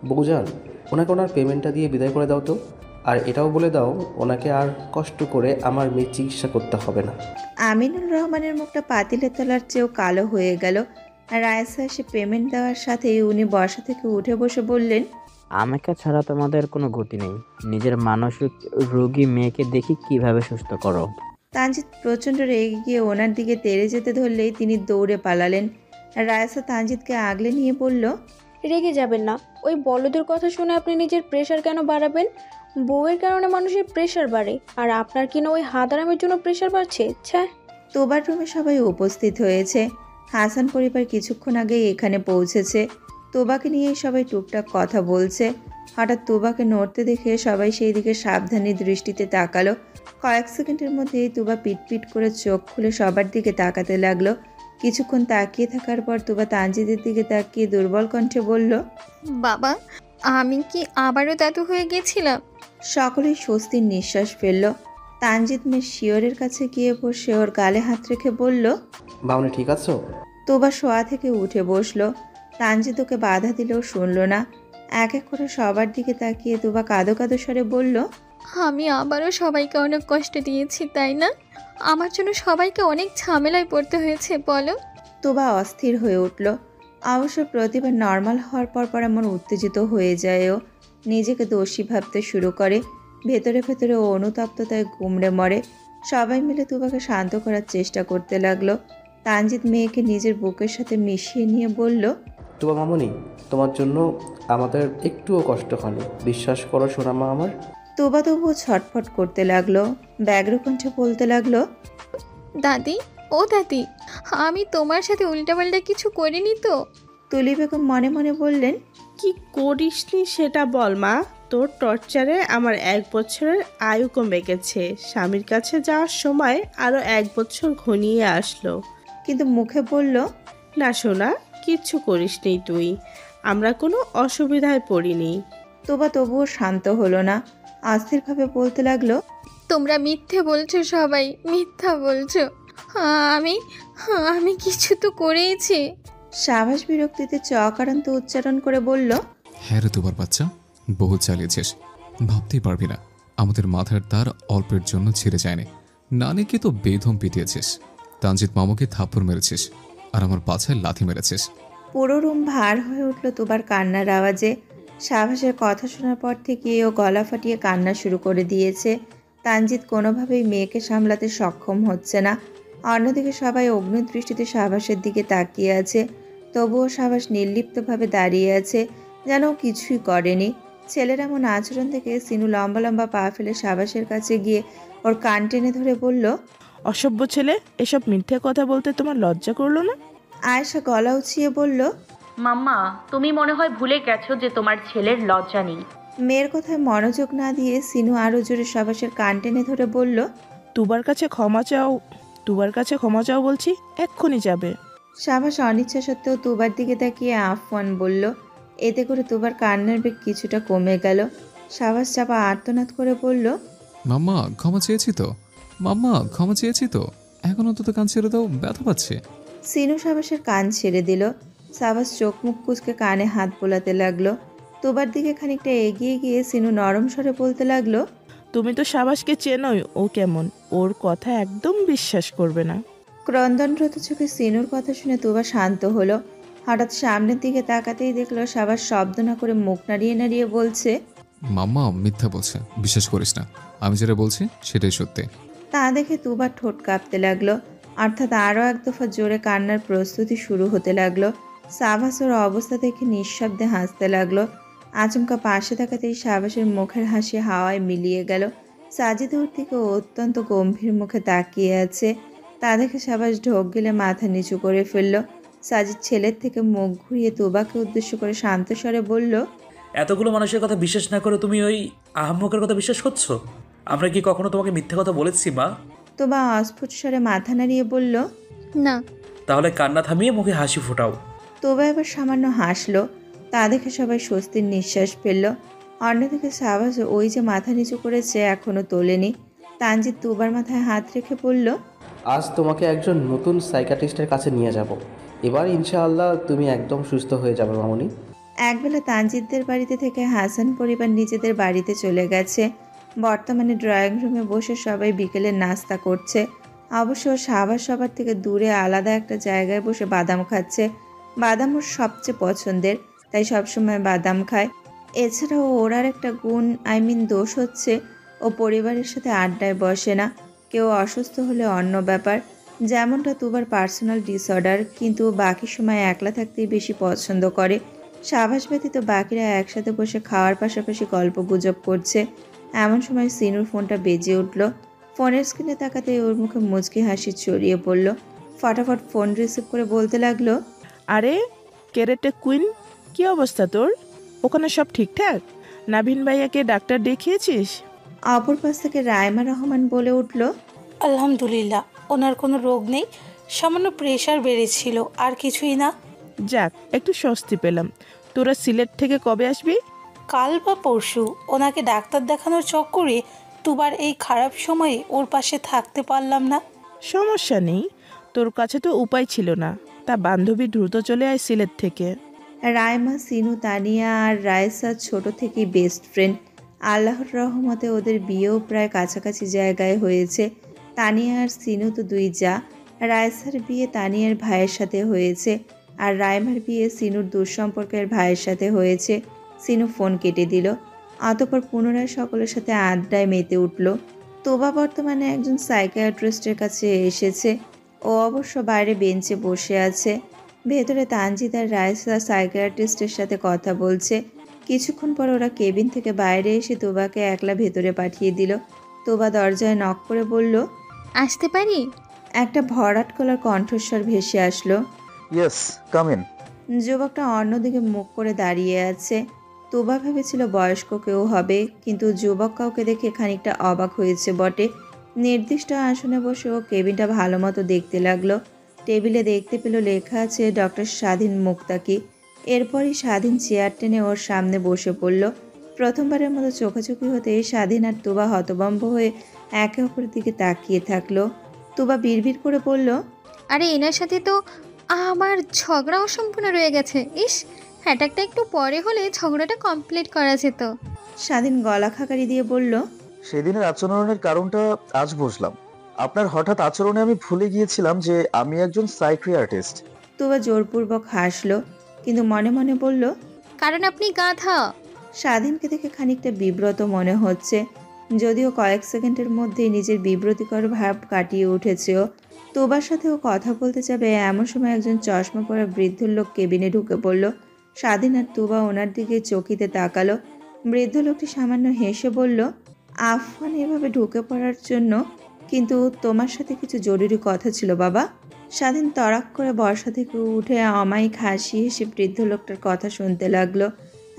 বৌজান, ওনাকে ওনার পেমেন্টটা দিয়ে বিদায় করে দাও তো। আর এটাও বলে দাও ওনাকে আর কষ্ট করে আমার মেয়ে চিকিৎসা করতে হবে না। আমিনুল রহমানের মুখটা পাতিলের তলার চেয়েও কালো হয়ে গেল। রায়সা এসে পেমেন্ট দেওয়ার সাথেই উনি বসা থেকে উঠে বসে বললেন, আমাকে ছাড়া তোমাদের কোনো গতি নেই। নিজের মানসিক রোগী মেয়েকে দেখি কিভাবে সুস্থ করো। তানজিদ প্রচণ্ড রেগে গিয়ে ওনার দিকে তেড়ে যেতে ধরলেই তিনি দৌড়ে পালালেন। রায়সা তানজিদকে আগলে নিয়ে বলল, রেগে যাবেন না। ওই বলদের কথা শুনে আপনি নিজের প্রেশার কেন বাড়াবেন? বউয়ের কারণে মানুষের প্রেশার বাড়ে, আর আপনার কিনা ওই হাদারামের জন্য প্রেশার বাড়ছে। ছ্যাঃ। তোবার রুমে সবাই উপস্থিত হয়েছে। হাসান পরিবার কিছুক্ষণ আগেই এখানে পৌঁছেছে। তোবাকে নিয়ে সবাই টুকটাক কথা বলছে। হঠাৎ তোবাকে নড়তে দেখে সবাই সেই দিকে সাবধানী দৃষ্টিতে তাকালো। কয়েক সেকেন্ডের মধ্যেই তোবা পিটপিট করে চোখ খুলে সবার দিকে তাকাতে লাগলো। কিছুক্ষণ তাকিয়ে থাকার পর তোবা তানজিদের দিকে তাকিয়ে দুর্বল কণ্ঠে বলল, বাবা, আমি কি আবারও দাদু হয়ে গেছিলাম? সকলেই স্বস্তির নিঃশ্বাস ফেলল। তানজিদ মেয়ে শিওরের কাছে গিয়ে বসে ওর গালে হাত রেখে বলল, মামনি ঠিক আছো? তোবা শোয়া থেকে উঠে বসলো। তানজিদ ওকে বাধা দিলেও শুনল না। এক এক করে সবার দিকে তাকিয়ে তোবা কাঁদো কাঁদো স্বরে বলল, আমি আবারও সবাইকে অনেক কষ্ট দিয়েছি, তাই না? আমার জন্য সবাইকে অনেক ঝামেলায় পড়তে হয়েছে, বলো। তোবা অস্থির হয়ে উঠল। অবশ্য প্রতিবার নর্মাল হওয়ার পর এমন উত্তেজিত হয়ে যায় ও। নিজেকে দোষী ভাবতে শুরু করে। ভেতরে ভেতরে ও অনুতপ্ততায় গুমড়ে মরে। সবাই মিলে তোবাকে শান্ত করার চেষ্টা করতে লাগলো। তানজিদ মেয়েকে নিজের বুকের সাথে মিশিয়ে নিয়ে বলল, তোমার মামনি, তোমার জন্য আমাদের একটুও কষ্ট হয়নি, বিশ্বাস করো সোনামা আমার। তোবা তবুও ছটফট করতে লাগলো। ব্যগ্র কণ্ঠে বলতে লাগলো, দাদি, ও দাদি, আমি তোমার সাথে উল্টাপাল্টা কিছু করিনি তো? তুলি বেগম মনে মনে বললেন, কি করিসনি সেটা বল মা। তোর টর্চারে আমার 1 বছরের আয়ু কমে গেছে। স্বামীর কাছে যাওয়ার সময় আরো 1 বছর ঘনিয়ে আসলো। কিন্তু মুখে বলল, না সোনা, কিচ্ছু করিসনি তুই, আমরা কোনো অসুবিধায় পড়িনি। তোবা তবুও শান্ত হলো না। অস্থিরভাবে বলতে লাগলো, তোমরা মিথ্যে বলছো, সবাই মিথ্যা বলছো। আমি আমি কিছু তো করেইছি। সাবাস বিরক্তিতে চকারান্ত উচ্চারণ করে বলল, হ্যাঁ রে তোমার বাচ্চা, বহু চালিয়েছিস, ভাবতেই পারবি না আমাদের মাথার তার অল্পের জন্য ছিঁড়ে যায়নি। নানিকে তো বেধম পিটিয়েছিস, তানজিৎ মামাকে থাপ্পড় মেরেছিস, আর আমার পাছায় লাথি মেরেছিস। পুরো রুম ভার হয়ে উঠল তোবার কান্নার আওয়াজে। সাবাসের কথা শোনার পর থেকে ও গলা ফাটিয়ে কান্না শুরু করে দিয়েছে। তানজিৎ কোনোভাবেই মেয়েকে সামলাতে সক্ষম হচ্ছে না। অন্যদিকে সবাই অগ্নিদৃষ্টিতে সাবাসের দিকে তাকিয়ে আছে। তবুও সাবাস নির্লিপ্তভাবে দাঁড়িয়ে আছে, যেন ও কিছুই করেনি। ছেলের এমন আচরণ থেকে সিনু লম্বা লম্বা পা ফেলে সাবাসের কাছে গিয়ে ওর কান টেনে ধরে বলল, অসভ্য ছেলে, এসব মিথ্যে কথা বলতে তোমার লজ্জা করলো না? আয়েশা গলা উঁচিয়ে বলল, মাম্মা, তুমি মনে হয় ভুলে গেছো যে তোমার ছেলের লজ্জা নেই। মেয়ের কথায় মনোযোগ না দিয়ে সিনু আরো জোরে সাবাসের কান টেনে ধরে বলল, তুবার কাছে ক্ষমা চাও বলছি, এক্ষুনি যাবে। সাবাস অনিচ্ছা সত্ত্বেও তুবার দিকে তাকিয়ে আফওয়ান বলল। এতে করে তুবার কান্নার বেগ কিছুটা কমে গেল। সাবাস চাপা আর্তনাদ করে বলল, মাম্মা ক্ষমা চেয়েছি তো, মাম্মা ক্ষমা চেয়েছি তো, এখন অন্তত কান ছেড়ে দাও, ব্যথা পাচ্ছে। সিনু সাবাসের কান ছেড়ে দিল। সাবাস চোখ মুখ কুচকে কানে হাত বোলাতে লাগলো। তুবার দিকে খানিকটা এগিয়ে গিয়ে সিনু নরম স্বরে বলতে লাগলো, তুমি তো সাবাসকে চেনোই, ও কেমন, ওর কথা একদম বিশ্বাস করবে না। ক্রন্দনরত চোখে সিনুর কথা শুনে তুবা শান্ত হলো। হঠাৎ সামনের দিকে তাকাতেই দেখলো সাবাস শব্দ না করে মুখ নাড়িয়ে নাড়িয়ে বলছে, মাম্মা মিথ্যা বলছে, বিশ্বাস করিস না, আমি যেটা বলছি সেটাই সত্যি। তা দেখে তুবার ঠোঁট কাঁপতে লাগলো। অর্থাৎ আরও এক দফা জোরে কান্নার প্রস্তুতি শুরু হতে লাগলো। সাবাস ওর অবস্থা দেখে নিঃশব্দে হাসতে লাগলো। আচমকা পাশে থাকাতেই সাবাসের মুখের হাসি হাওয়ায় মিলিয়ে গেল। সাজিদ ওর দিকে অত্যন্ত গম্ভীর মুখে তাকিয়ে আছে। তা দেখে সাবাস ঢোক গেলে মাথা নিচু করে ফেলল। সাজিদ ছেলের থেকে মুখ ঘুরিয়ে তুবাকে উদ্দেশ্য করে শান্ত স্বরে বলল, এতগুলো মানুষের কথা বিশ্বাস না করে তুমি ওই আহম্মকের কথা বিশ্বাস করছো? আমরা কি কখনো তোমাকে মিথ্যে কথা বলেছি মা? তুবা অস্ফুট স্বরে মাথা নাড়িয়ে বলল, না। তাহলে কান্না থামিয়ে মুখে হাসি ফোটাও। তুবা এবার সামান্য হাসলো। তা দেখে সবাই স্বস্তির নিঃশ্বাস ফেলল। অন্যদিকে সাবাস ওই যে মাথা নিচু করেছে এখনো তোলেনি। তানজিৎ তুবার মাথায় হাত রেখে বলল, আজ তোমাকে একজন নতুন সাইকাট্রিস্টের কাছে নিয়ে যাব। এবার ইনশাআল্লাহ তুমি একদম সুস্থ হয়ে যাবে মামনি। একবেলা তানজিৎদের বাড়িতে থেকে হাসান পরিবার নিজেদের বাড়িতে চলে গেছে। বর্তমানে ড্রয়িং রুমে বসে সবাই বিকেলের নাস্তা করছে। অবশ্য সাবাস সবার থেকে দূরে আলাদা একটা জায়গায় বসে বাদাম খাচ্ছে। বাদাম ওর সবচেয়ে পছন্দের, তাই সবসময় বাদাম খায়। এছাড়াও ওর আর একটা গুণ দোষ হচ্ছে, ও পরিবারের সাথে আড্ডায় বসে না। কেউ অসুস্থ হলে অন্য ব্যাপার, যেমনটা তুবার পার্সোনাল ডিসঅর্ডার, কিন্তু বাকি সময় একলা থাকতেই বেশি পছন্দ করে। সাবাস ব্যতীত বাকিরা একসাথে বসে খাওয়ার পাশাপাশি গল্প গুজব করছে। এমন সময় সিনুর ফোনটা বেজে উঠল। ফোনের স্ক্রিনে তাকাতে ওর মুখে মুচকি হাসি ছড়িয়ে পড়ল। ফটাফট ফোন রিসিভ করে বলতে লাগলো, আরে কেরেটে কুইন, কি অবস্থা তোর? ওখানে সব ঠিকঠাক? নাভিন ভাইয়াকে ডাক্তার দেখিয়েছিস? অপর পাশ থেকে রাইমা রহমান বলে উঠল, আলহামদুলিল্লাহ, ওনার কোনো রোগ নেই, সামান্য প্রেশার বেড়েছিল, আর কিছুই না। যাক, একটু স্বস্তি পেলাম। তোরা সিলেট থেকে কবে আসবি? কাল বা পরশু। ওনাকে ডাক্তার দেখানোর চক্করে দুবার এই খারাপ সময়ে ওর পাশে থাকতে পারলাম না। সমস্যা নেই, তোর কাছে তো উপায় ছিল না। তা বান্ধবী দ্রুত চলে আয় সিলেট থেকে। রাইমা, সিনু, তানিয়া আর রায়সা ছোট থেকেই বেস্ট ফ্রেন্ড। আল্লাহর রহমতে ওদের বিয়েও প্রায় কাছাকাছি জায়গায় হয়েছে। তানিয়া আর সিনু তো দুই যা। রায়সার বিয়ে তানিয়ার ভাইয়ের সাথে হয়েছে, আর রাইমার বিয়ে সিনুর দুঃসম্পর্কের ভাইয়ের সাথে হয়েছে। সিনু ফোন কেটে দিল। অতঃপর পুনরায় সকলের সাথে আড্ডায় মেতে উঠল। তোবা বর্তমানে একজন সাইকিয়াট্রিস্টের কাছে এসেছে। ও অবশ্য বাইরে বেঞ্চে বসে আছে। ভেতরে তানজিদ আর রায়সা সাইকিয়াট্রিস্টের সাথে কথা বলছে। কিছুক্ষণ পর ওরা কেবিন থেকে বাইরে এসে তোবাকে একলা ভেতরে পাঠিয়ে দিল। তোবা দরজায় নক করে বলল, আসতে পারি? একটা ভরাট গলার কণ্ঠস্বর ভেসে আসলো। Yes, come in. যুবকটা অন্যদিকে মুখ করে দাঁড়িয়ে আছে। তোবা ভেবেছিল বয়স্ক কেউ হবে, কিন্তু যুবক কাউকে দেখে খানিকটা অবাক হয়েছে বটে। নির্দিষ্ট আসনে বসে ও কেবিনটা ভালো মতো দেখতে লাগলো। টেবিলে দেখতে পেল লেখা আছে ডক্টর স্বাধীন মুক্তাকি। এরপরই স্বাধীন চেয়ার টেনে ওর সামনে বসে পড়ল। প্রথমবারের মতো চোখাচোখি হতে স্বাধীন আর তোবা হতভম্ব হয়ে একে অপরের দিকে তাকিয়ে থাকলো। তোবা বিড়বিড় করে বলল, আরে এনার সাথে তো আমার ঝগড়া অসম্পূর্ণ রয়ে গেছে। ইস, অ্যাটাকটা একটু পরে হলে ঝগড়াটা কমপ্লিট করা যেত। স্বাধীন গলা খাকারি দিয়ে বলল, সেদিনের আচরণের কারণটা আজ বুঝলাম। আপনার হঠাৎ আচরণে আমি ভুলে গিয়েছিলাম যে আমি একজন সাইকিয়াট্রিস্ট। তোবা জোরপূর্বক হাসলো, কিন্তু মনে মনে বলল, কারণ আপনি গাধা। স্বাধীনকে দেখে খানিকটা বিব্রত মনে হচ্ছে, যদিও কয়েক সেকেন্ডের মধ্যেই নিজের বিব্রতিকর ভাব কাটিয়ে উঠেছে। তোবার সাথে ও কথা বলতে যাবে এমন সময় একজন চশমা পরা বৃদ্ধ লোক কেবিনে ঢুকে পড়ল। স্বাধীন আর তোবা ওনার দিকে চকিতে তাকালো। বৃদ্ধ লোকটি সামান্য হেসে বলল, আফওয়ান এভাবে ঢুকে পড়ার জন্য, কিন্তু তোমার সাথে কিছু জরুরি কথা ছিল বাবা। স্বাধীন তড়াক করে বর্ষা থেকে উঠে অমায়িক হাসি হেসে বৃদ্ধ লোকটার কথা শুনতে লাগলো।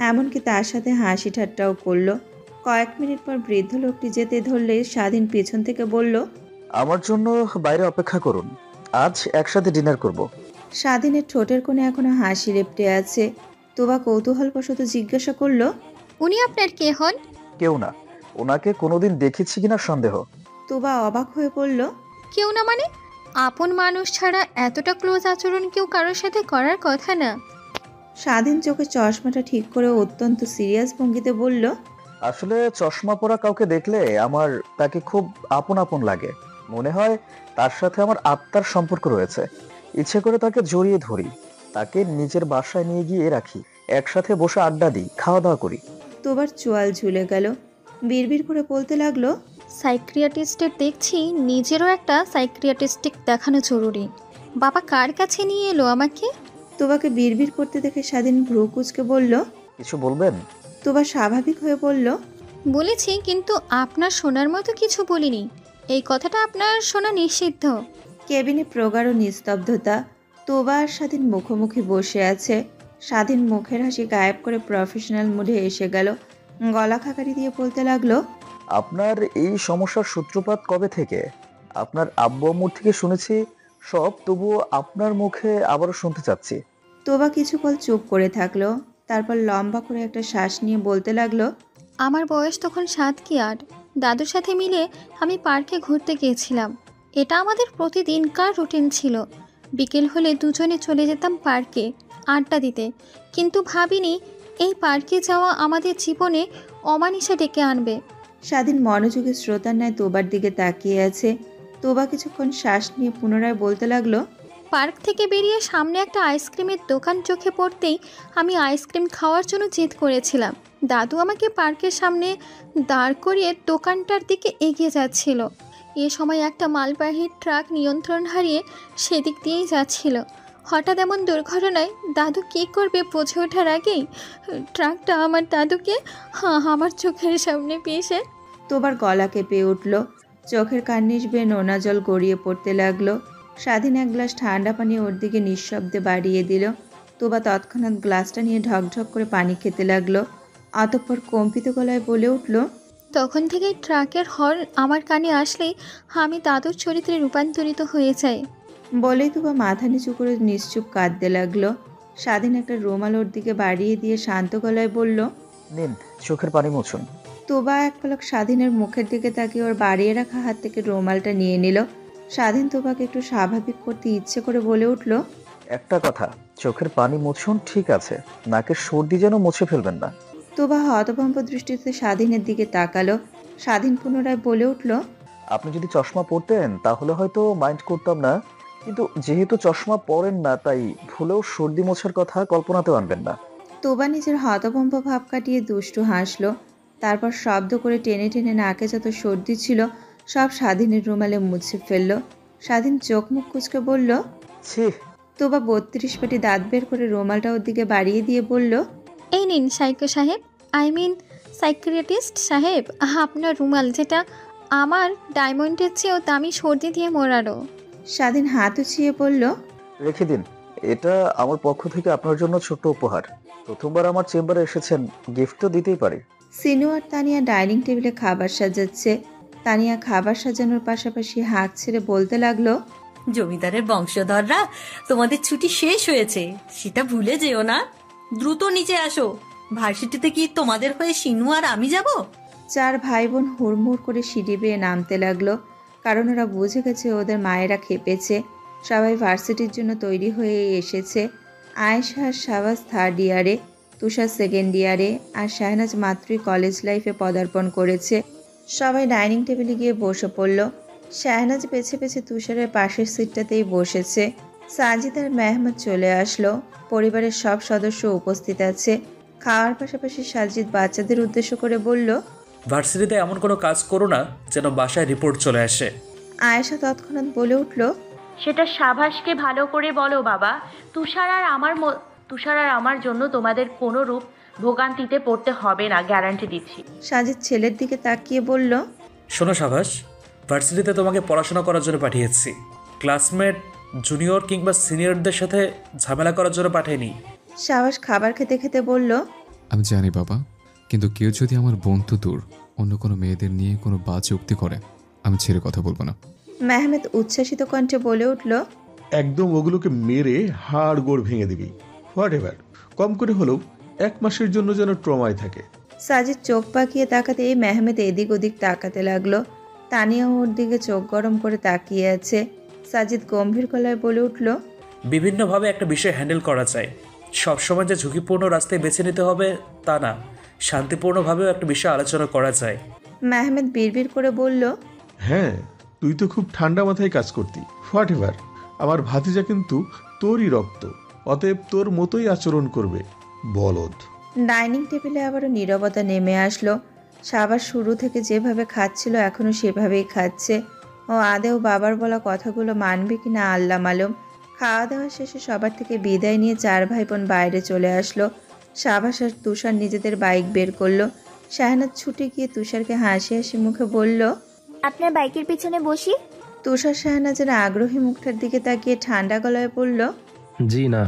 এমনকি তার সাথে হাসি ঠাট্টাও করলো। কয়েক মিনিট পর বৃদ্ধ লোকটি যেতে ধরলে স্বাধীন পেছন থেকে বলল, আমার জন্য বাইরে অপেক্ষা করুন, আজ একসাথে ডিনার করব। স্বাধীনের ঠোঁটের কোণে এখনো হাসি লেপ্টে আছে। তোবা কৌতূহলবশত জিজ্ঞাসা করলো, উনি আপনার কে হন? কেউ না, ওনাকে কোনোদিন দেখেছি কিনা সন্দেহ। তোবা অবাক হয়ে পড়ল, কেউ না মানে? আপন মানুষ ছাড়া এতটা ক্লোজ আচরণ কেউ কারোর সাথে করার কথা না। স্বাধীন চোখে চশমাটা ঠিক করে অত্যন্ত সিরিয়াস ভঙ্গিতে বলল, আসলে চশমা পরা কাউকে দেখলে আমার তাকে খুব আপন আপন লাগে। মনে হয় তার সাথে আমার আত্মার সম্পর্ক রয়েছে। ইচ্ছে করে তাকে জড়িয়ে ধরি, তাকে নিজের বাসায় নিয়ে গিয়ে রাখি, একসাথে বসে আড্ডা দিই, খাওয়া দাওয়া করি। তোবার চোয়াল ঝুলে গেল। বিড়বিড় করে বলতে লাগলো, সাইকিয়াট্রিস্টের দেখছি নিজেরও একটা সাইকিয়াট্রিস্টিক দেখানো জরুরি। বাবা কার কাছে নিয়ে এলো আমাকে? তোবাকে বিড়বিড় করতে দেখে স্বাধীন ভ্রু কুঁচকে বলল, কিছু বলবেন? তোবা স্বাভাবিক হয়ে বলল, বলেছি, কিন্তু আপনার শোনার মতো কিছু বলিনি। এই কথাটা আপনার শোনা নিষিদ্ধ। কেবিনে প্রগাঢ় নিস্তব্ধতা। তোবা আর স্বাধীন মুখোমুখি বসে আছে। স্বাধীন মুখের হাসি গায়েব করে প্রফেশনাল মুডে এসে গেল। গলা খাকারি দিয়ে বলতে লাগলো, আপনার এই সমস্যার সূত্রপাত কবে থেকে? আপনার আব্বু আম্মুর থেকে শুনেছি সব, তবুও আপনার মুখে আবারও শুনতে চাচ্ছি। তোবা কিছুকাল চুপ করে থাকলো। তারপর লম্বা করে একটা শ্বাস নিয়ে বলতে লাগলো, আমার বয়স তখন 7 কি 8। দাদুর সাথে মিলে আমি পার্কে ঘুরতে গিয়েছিলাম। এটা আমাদের প্রতিদিনকার রুটিন ছিল। বিকেল হলে দুজনে চলে যেতাম পার্কে আড্ডা দিতে, কিন্তু ভাবিনি এই পার্কে যাওয়া আমাদের জীবনে অমানিসা ডেকে আনবে। স্বাধীন মনোযোগী শ্রোতার ন্যায় তোবার দিকে তাকিয়ে আছে। তোবা কিছুক্ষণ শ্বাস নিয়ে পুনরায় বলতে লাগলো, পার্ক থেকে বেরিয়ে সামনে একটা আইসক্রিমের দোকান চোখে পড়তেই আমি আইসক্রিম খাওয়ার জন্য জেদ করেছিলাম। দাদু আমাকে পার্কের সামনে দাঁড় করিয়ে দোকানটার দিকে এগিয়ে যাচ্ছিল। এ সময় একটা মালবাহী ট্রাক নিয়ন্ত্রণ হারিয়ে সেদিক দিয়েই যাচ্ছিল। হঠাৎ এমন দুর্ঘটনায় দাদু কী করবে বুঝে ওঠার আগেই ট্রাকটা আমার দাদুকে আমার চোখের সামনে পেয়েছে। তোবার গলা কেঁপে উঠল, চোখের কার্নিশ বেয়ে নোনা জল গড়িয়ে পড়তে লাগলো। স্বাধীন এক গ্লাস ঠান্ডা পানি ওর দিকে নিঃশব্দে বাড়িয়ে দিল। তোবা তৎক্ষণাৎ গ্লাসটা নিয়ে ঢকঢক করে পানি খেতে লাগলো। অতঃপর কম্পিত গলায় বলে উঠল, তখন থেকেই ট্রাকের হর্ন আমার কানে আসলেই আমি দাদুর চরিত্রে রূপান্তরিত হয়ে যাই। বলেই তোবা মাথা নিচু করে নিশ্চুপ কাঁদতে লাগলো। স্বাধীন একটা রুমাল ওর দিকে বাড়িয়ে দিয়ে শান্ত গলায় বলল, নিন চোখের পানি মুছুন। তোবা এক পলক স্বাধীনের মুখের দিকে তাকিয়ে ওর বাড়িয়ে রাখা হাত থেকে রুমালটা নিয়ে নিল। স্বাধীন তোবাকে একটু স্বাভাবিক করতে ইচ্ছে করে বলে উঠল, একটা কথা, চোখের পানি মুছুন ঠিক আছে, নাকের সর্দি যেন মুছে ফেলবেন না। তোবা হতভম্ব দৃষ্টিতে স্বাধীনের দিকে তাকালো। স্বাধীন পুনরায় বলে উঠল, আপনি যদি চশমা পরতেন তাহলে হয়তো মাইন্ড করতাম না, কিন্তু যেহেতু চশমা পরেন না তাই ভুলেও সর্দি মোছার কথা কল্পনাতেও আনবেন না। তোবা নিজের হতভম্ব ভাব কাটিয়ে দুষ্টু হাসলো। তারপর শব্দ করে টেনে টেনে নাকে যত সর্দি ছিল সব স্বাধীনের রুমালে মুছে ফেলল। স্বাধীন চোখ মুখ কুচকে বলল, ছি। তোবা 32 পাটি দাঁত বের করে রুমালটা ওর দিকে বাড়িয়ে দিয়ে বলল, এই নিন সাইকো সাহেব, সাইকিয়াট্রিস্ট সাহেব, আপনার রুমাল, যেটা আমার ডায়মন্ডের চেয়েও দামি সর্দি দিয়ে মোড়ানো। স্বাধীন হাত উঁচিয়ে বলল, রেখে দিন, এটা আমার পক্ষ থেকে আপনার জন্য ছোট্ট উপহার। প্রথমবার আমার চেম্বারে এসেছেন, গিফট তো দিতেই পারি। সিনু আর তানিয়া ডাইনিং টেবিলে খাবার সাজাচ্ছে। তানিয়া খাবার সাজানোর পাশাপাশি হাঁক ছেড়ে বলতে লাগলো, জমিদারের বংশধররা, তোমাদের ছুটি শেষ হয়েছে, সেটা ভুলে যেও না। দ্রুত নিচে আসো, ভার্সিটিতে কি তোমাদের হয়ে সিনু আর আমি যাব? 4 ভাই বোন হুড়মুড় করে সিঁড়ি বেয়ে নামতে লাগলো, কারণ ওরা বুঝে গেছে ওদের মায়েরা খেপেছে। সবাই ভার্সিটির জন্য তৈরি হয়ে এসেছে। আয়েশা আর শাহবাজ 3rd ইয়ারে, তুষার 2nd ইয়ারে, আর শাহনাজ মাত্রই কলেজ লাইফে পদার্পণ করেছে। সবাই ডাইনিং টেবিলে গিয়ে বসে পড়ল। শাহনাজ পেছে পেছে তুষারের পাশের সিটটাতেই বসেছে। সাজিদ আর মেহমুদ চলে আসলো। পরিবারের সব সদস্য উপস্থিত আছে। খাওয়ার পাশাপাশি সাজিদ বাচ্চাদের উদ্দেশ্য করে বলল, ভার্সিটিতে এমন কোনো কাজ করো না যেন বাসায় রিপোর্ট চলে আসে। আয়েশা তৎক্ষণাৎ বলে উঠল, সেটা সাভাসকে ভালো করে বলো বাবা। তুষার আর আমার জন্য তোমাদের কোনো রূপ ভোগান্তিতে পড়তে হবে না, গ্যারান্টি দিচ্ছি। সাজিদ ছেলের দিকে তাকিয়ে বলল, শোনো সাভাস, ভার্সিটিতে তোমাকে পড়াশোনা করার জন্য পাঠিয়েছি, ক্লাসমেট জুনিয়র কিংবা সিনিয়রদের সাথে ঝামেলা করার জন্য পাঠাইনি। সাবাস খাবার খেতে খেতে বলল, আমি জানি বাবা, কিন্তু কেউ যদি আমার বন্ধু দূর অন্য কোনো মেয়েদের নিয়ে কোনো বাজে উক্তি করে, আমি ছেড়ে কথা বলবো না। মেহমেদ উচ্ছ্বাসিত কণ্ঠে বলে উঠল, একদম ওগুলোকে মেরে হাড় গোড় ভেঙে দিবি। হোয়াট এভার, কম করে হলেও 1 মাসের জন্য যেন ট্রমায় থাকে। সাজিদ চোখ পাকিয়ে তাকাতে মেহমেদ এদিক ওদিক তাকাতে লাগলো। তানিয়া ওর দিকে চোখ গরম করে তাকিয়ে আছে। সাজিদ গম্ভীর গলায় বলে উঠল, বিভিন্নভাবে একটা বিষয় হ্যান্ডেল করা যায়, সবসময় যে ঝুঁকিপূর্ণ রাস্তায় বেছে নিতে হবে তা না, শান্তিপূর্ণভাবেও একটা বিষয় আলোচনা করা যায়। মেহমেদ বিড়বিড় করে বলল, হ্যাঁ, তুই তো খুব ঠান্ডা মাথায় কাজ করতি। হোয়াট এভার, আমার ভাতিজা কিন্তু তোরই রক্ত, অতএব তোর মতোই আচরণ করবে, বলদ। ডাইনিং টেবিলে আবারও নীরবতা নেমে আসলো। সাবার শুরু থেকে যেভাবে খাচ্ছিল এখনো সেভাবেই খাচ্ছে। ও আদেও বাবার বলা কথাগুলো মানবে কিনা আল্লাহ মালুম। খাওয়া দাওয়া শেষে সবার থেকে বিদায় নিয়ে 4 ভাই বোন বাইরে চলে আসলো। সাবাস আর তুষার নিজেদের বাইক বের করলো। শাহনাজ ছুটে গিয়ে তুষারকে হাসি হাসি মুখে বলল, আপনার বাইকের পিছনে বসি। তুষার শাহনাজের আগ্রহী মুখটার দিকে তাকিয়ে ঠান্ডা গলায় বলল, জি না,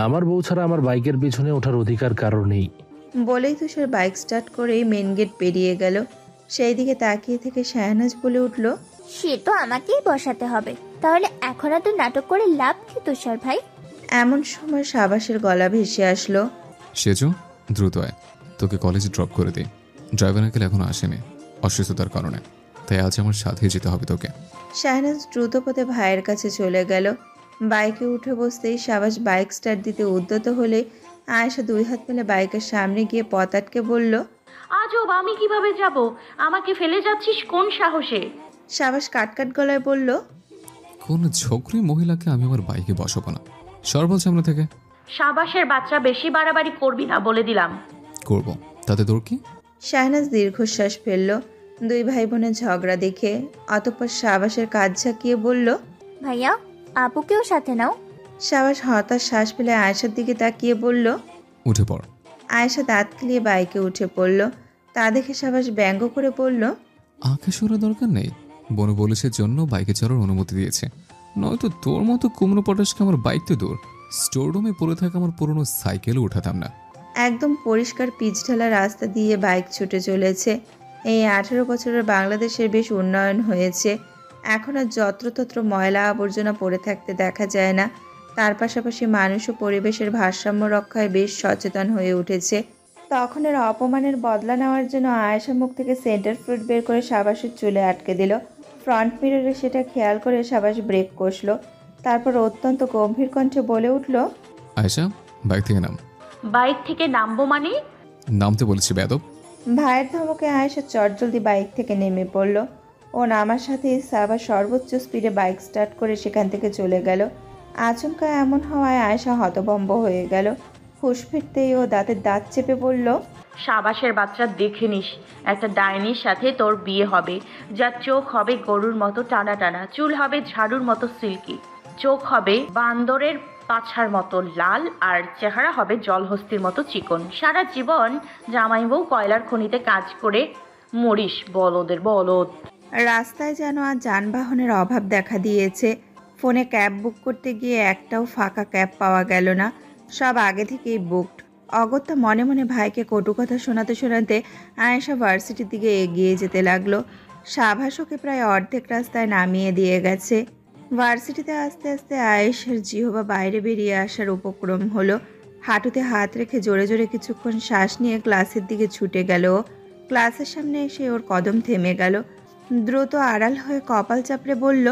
আমার বউ ছাড়া আমার বাইকের পিছনে ওঠার অধিকার কারো নেই। বলেই তুষার বাইক স্টার্ট করেই মেন গেট পেরিয়ে গেল। সেই দিকে তাকিয়ে থেকে শাহনাজ বলে উঠল, সে তো আমাকেই বসাতে হবে, তাহলে এখন এত নাটক করে লাভ কি তুষার ভাই? এমন সময় সাবাসের গলা ভেসে আসলো, সেজো দ্রুত আয়, তোকে কলেজে ড্রপ করে দিই। ড্রাইভার আঙ্কেল এখনো আসেনি অসুস্থতার কারণে, তাই আজ আমার সাথেই যেতে হবে তোকে। শাহনাজ দ্রুত পথে ভাইয়ের কাছে চলে গেল। বাইকে উঠে বসতেই সাবাস বাইক স্টার্ট দিতে উদ্যত হলে আয়েশা 2 হাত মেলে বাইকের সামনে গিয়ে পথ আটকে বলল, আজব, আমি কিভাবে যাব? আমাকে ফেলে যাচ্ছিস কোন সাহসে? সাবাস কাটকাট গলায় বলল, কোন ঝোকরি মহিলাকে আমি আমার বাইকে বসাবো না, সর বলছে আমরা থেকে। সাবাসের বাচ্চা, বেশি বাড়াবাড়ি করবি না বলে দিলাম। করব, তাতে তোর কি? শাহনাজ দীর্ঘশ্বাস ফেলল 2 ভাই বোনের ঝগড়া দেখে। অতঃপর সাবাসের কাজ ঝাঁকিয়ে বলল, ভাইয়া, আপুকেও সাথে নাও। সাবাস হতাশ শ্বাস ফেলে আয়েশার দিকে তাকিয়ে বলল, উঠে পড়। আয়েশা দাঁত খেলিয়ে বাইকে উঠে পড়ল। তা দেখে সাবাস ব্যঙ্গ করে বলল, আঁকে সরার দরকার নেই, বনু বলেছে জন্য বাইকে চড়ার অনুমতি দিয়েছে, নয়তো তোর মতো কুমড়ো পটাশকে আমার বাইক তো দূর, স্টোর রুমে পড়ে থাকা আমার পুরনো সাইকেলও উঠাতাম না। একদম পরিষ্কার পিচঢালা রাস্তা দিয়ে বাইক ছুটে চলেছে। এই 18 বছরের বাংলাদেশের বেশ উন্নয়ন হয়েছে। এখন আর যত্রতত্র ময়লা আবর্জনা পড়ে থাকতে দেখা যায় না। তার পাশাপাশি মানুষ ও পরিবেশের ভারসাম্য রক্ষায় বেশ সচেতন হয়ে উঠেছে। তখনের অপমানের বদলা নেওয়ার জন্য আয়েশা মুখ থেকে সেন্টার ফ্রুট বের করে সাবাসের চুলে আটকে দিল। ফ্রন্ট মিররে সেটা খেয়াল করে সাবাস ব্রেক কষল। তারপর অত্যন্ত গম্ভীর কণ্ঠে বলে উঠল, আয়েশা, বাইক থেকে নাম। বাইক থেকে নামবো মানে? নামতে বলেছি বেয়াদব। ভাইয়ের ধমকে আয়েশা চটজলদি বাইক থেকে নেমে পড়ল। ও নামার সাথে সাবাস সর্বোচ্চ স্পিডে বাইক স্টার্ট করে সেখান থেকে চলে গেল। আচমকা এমন হওয়ায় আয়েশা হতভম্ব হয়ে গেল। হুঁশ ফিরতেই ও দাঁতের দাঁত চেপে বলল, সাবাসের বাচ্চা, দেখে নিস, একটা ডাইনির সাথে তোর বিয়ে হবে, যার চোখ হবে গরুর মতো টানা টানা, চুল হবে ঝাড়ুর মতো সিল্কি, চোখ হবে বান্দরের পাছার মতো লাল, আর চেহারা হবে জলহস্তির মতো চিকন। সারা জীবন জামাই বউ কয়লার খনিতে কাজ করে মরিস, বলদের বলদ। রাস্তায় যেন আর যানবাহনের অভাব দেখা দিয়েছে। ফোনে ক্যাব বুক করতে গিয়ে একটাও ফাঁকা ক্যাব পাওয়া গেল না, সব আগে থেকেই বুকড। অগত্যা মনে মনে ভাইকে কটু কথা শোনাতে শোনাতে আয়েশা ভার্সিটির দিকে এগিয়ে যেতে লাগলো। সাবাস ওকে প্রায় অর্ধেক রাস্তায় নামিয়ে দিয়ে গেছে। ভার্সিটিতে আস্তে আস্তে আয়েশার জিহবা বাইরে বেরিয়ে আসার উপক্রম হলো। হাঁটুতে হাত রেখে জোরে জোরে কিছুক্ষণ শ্বাস নিয়ে ক্লাসের দিকে ছুটে গেল। ক্লাসের সামনে এসে ওর কদম থেমে গেল। দ্রুত আড়াল হয়ে কপাল চাপড়ে বলল,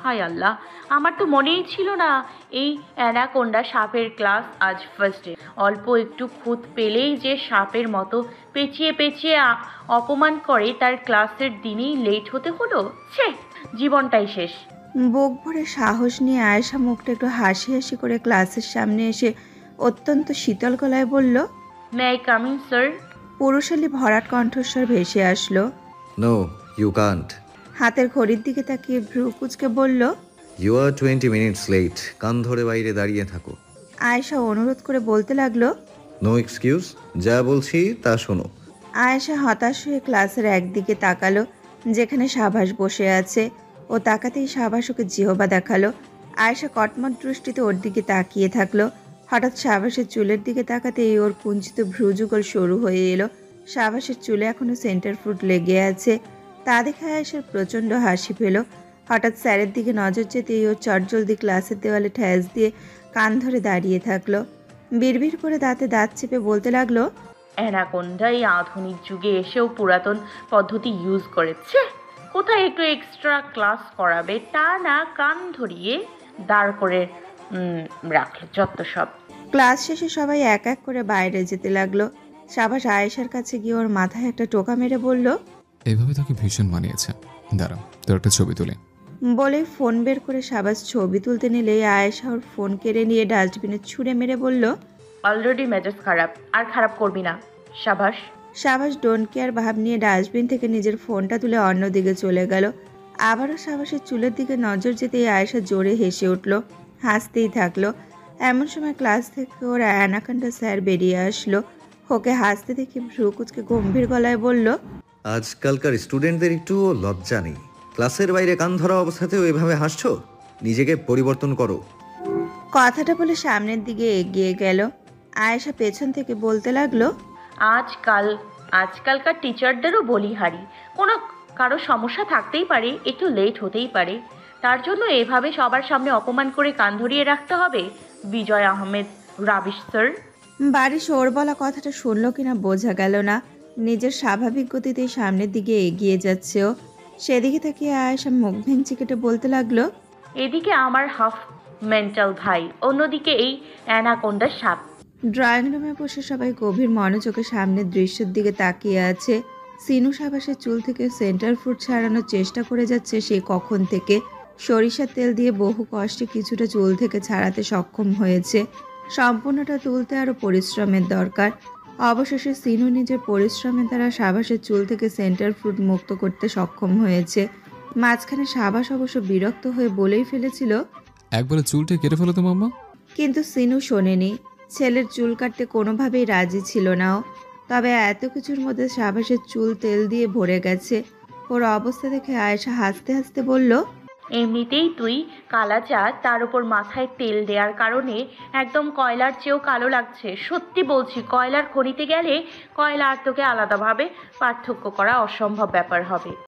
হায় আল্লাহ, আমার তো মনেই ছিল না এই অ্যানাকোন্ডা সাপের ক্লাস আজ ফার্স্ট ডে। অল্প একটু খুঁত পেলেই যে সাপের মতো পেঁচিয়ে পেঁচিয়ে অপমান করে, তার ক্লাসের দিনেই লেট হতে হলো। ছে, জীবনটাই শেষ। বুক ভরে সাহস নিয়ে আয়েশা মুখটা একটু হাসি হাসি করে ক্লাসের সামনে এসে অত্যন্ত শীতল গলায় বলল, মে আই কামিং স্যার? পুরুষালী ভরাট কণ্ঠস্বর ভেসে আসলো। No, you can't. হাতের ঘড়ির দিকে তাকিয়ে ভ্রু কুচকে বলল, ইউ আর 20 মিনিটস লেট। কান ধরে বাইরে দাঁড়িয়ে থাকো। আয়েশা অনুরোধ করে বলতে লাগলো, নো এক্সকিউজ, যা বলছি তা শোনো। আয়েশা হতাশ হয়ে ক্লাসের একদিকে তাকালো, যেখানে সাবাস বসে আছে। ও তাকাতেই সাবাস ওকে জিহবা দেখালো। আয়েশা কটমট দৃষ্টিতে ওর দিকে তাকিয়ে থাকলো। হঠাৎ সাবাসের চুলের দিকে তাকাতেই ওর কুঞ্চিত ভ্রুযুগল শুরু হয়ে এলো। সাবাসের চুলে এখনো সেন্টার ফ্রুট লেগে আছে। তা দেখে আয়েশার প্রচণ্ড হাসি পেল। হঠাৎ স্যারের দিকে নজর যেতেই ওর চটজলদি ক্লাসের দেওয়ালে ঠ্যাস দিয়ে কান ধরে দাঁড়িয়ে থাকলো। বিড়বিড় করে দাঁতে দাঁত চেপে বলতে লাগলো, অ্যানাকোন্ডা এই আধুনিক যুগে এসেও পুরাতন পদ্ধতি ইউজ করেছে। কোথায় একটু এক্সট্রা ক্লাস করাবে, তা না কান ধরিয়ে দাঁড় করে রাখলো যত সব। ক্লাস শেষে সবাই এক এক করে বাইরে যেতে লাগলো। সাবাস আয়েশার কাছে গিয়ে ওর মাথায় একটা টোকা মেরে বলল, এভাবে তাকে ভীষণ মানিয়েছে, দাঁড়া তোর একটা ছবি তুলে। বলে ফোন বের করে সাবাস ছবি তুলতে নিলে আয়েশা ওর ফোন কেড়ে নিয়ে ডাস্টবিনে ছুঁড়ে মেরে বলল, অলরেডি মেজাজ খারাপ, আর খারাপ করবি না। সাবাস। সাবাস ডোন্ট কেয়ার ভাব নিয়ে ডাস্টবিন থেকে নিজের ফোনটা তুলে অন্যদিকে চলে গেল। আবারও সাবাসের চুলের দিকে নজর যেতেই আয়েশা জোরে হেসে উঠল, হাসতেই থাকলো। এমন সময় ক্লাস থেকে ওর অ্যানাকোন্ডা স্যার বেরিয়ে আসলো। ওকে হাসতে দেখে ভ্রু কুচকে গম্ভীর গলায় বলল, আজকালকার স্টুডেন্টদের একটু লজ্জা নেই। ক্লাসের বাইরে কান ধরা অবস্থাতেও এভাবে হাসছো? নিজেকে পরিবর্তন করো। কথাটা বলে সামনের দিকে এগিয়ে গেল। আয়েশা পেছন থেকে বলতে লাগলো, আজকালকার টিচারদেরও বলিহারি। কোনো কারো সমস্যা থাকতেই পারে, একটু লেট হতেই পারে, তার জন্য এভাবে সবার সামনে অপমান করে কান ধরিয়ে রাখতে হবে? বিজয় আহমেদ রাবিশ স্যার। বাড়ি ওর বলা কথাটা শুনলো কিনা বোঝা গেল না। নিজের স্বাভাবিক গতিতেই সামনের দিকে এগিয়ে যাচ্ছে ও। সেদিকে তাকিয়ে আয়েশা মুখ ভেঙচি কেটে বলতে লাগলো, এদিকে আমার হাফ মেন্টাল ভাই, অন্যদিকে এই অ্যানাকোন্ডা সাপ। ড্রয়িং রুমে বসে সবাই গভীর মনোযোগে সামনের দৃশ্যের দিকে তাকিয়ে আছে। সিনু সাবাসের চুল থেকে সেন্টার ফ্রুট ছাড়ানোর চেষ্টা করে যাচ্ছে সে কখন থেকে। সরিষার তেল দিয়ে বহু কষ্টে কিছুটা চুল থেকে ছাড়াতে সক্ষম হয়েছে। সম্পূর্ণটা তুলতে আরও পরিশ্রমের দরকার। অবশেষে সিনু নিজের পরিশ্রমের দ্বারা সাবাসের চুল থেকে সেন্টার ফ্রুট মুক্ত করতে সক্ষম হয়েছে। মাঝখানে সাবাস অবশ্য বিরক্ত হয়ে বলেই ফেলেছিল, একবারে চুলটা কেটে ফেলো তো মাম্মা। কিন্তু সিনু শোনেনি। ছেলের চুল কাটতে কোনোভাবেই রাজি ছিল না ও। তবে এত কিছুর মধ্যে সাবাসের চুল তেল দিয়ে ভরে গেছে। ওর অবস্থা দেখে আয়েশা হাসতে হাসতে বলল, এমনিতেই তুই কালা চাঁদ, তার উপর মাথায় তেল দেওয়ার কারণে একদম কয়লার চেয়েও কালো লাগছে। সত্যি বলছি, কয়লার খনিতে গেলে কয়লা আর তোকে আলাদাভাবে পার্থক্য করা অসম্ভব ব্যাপার হবে।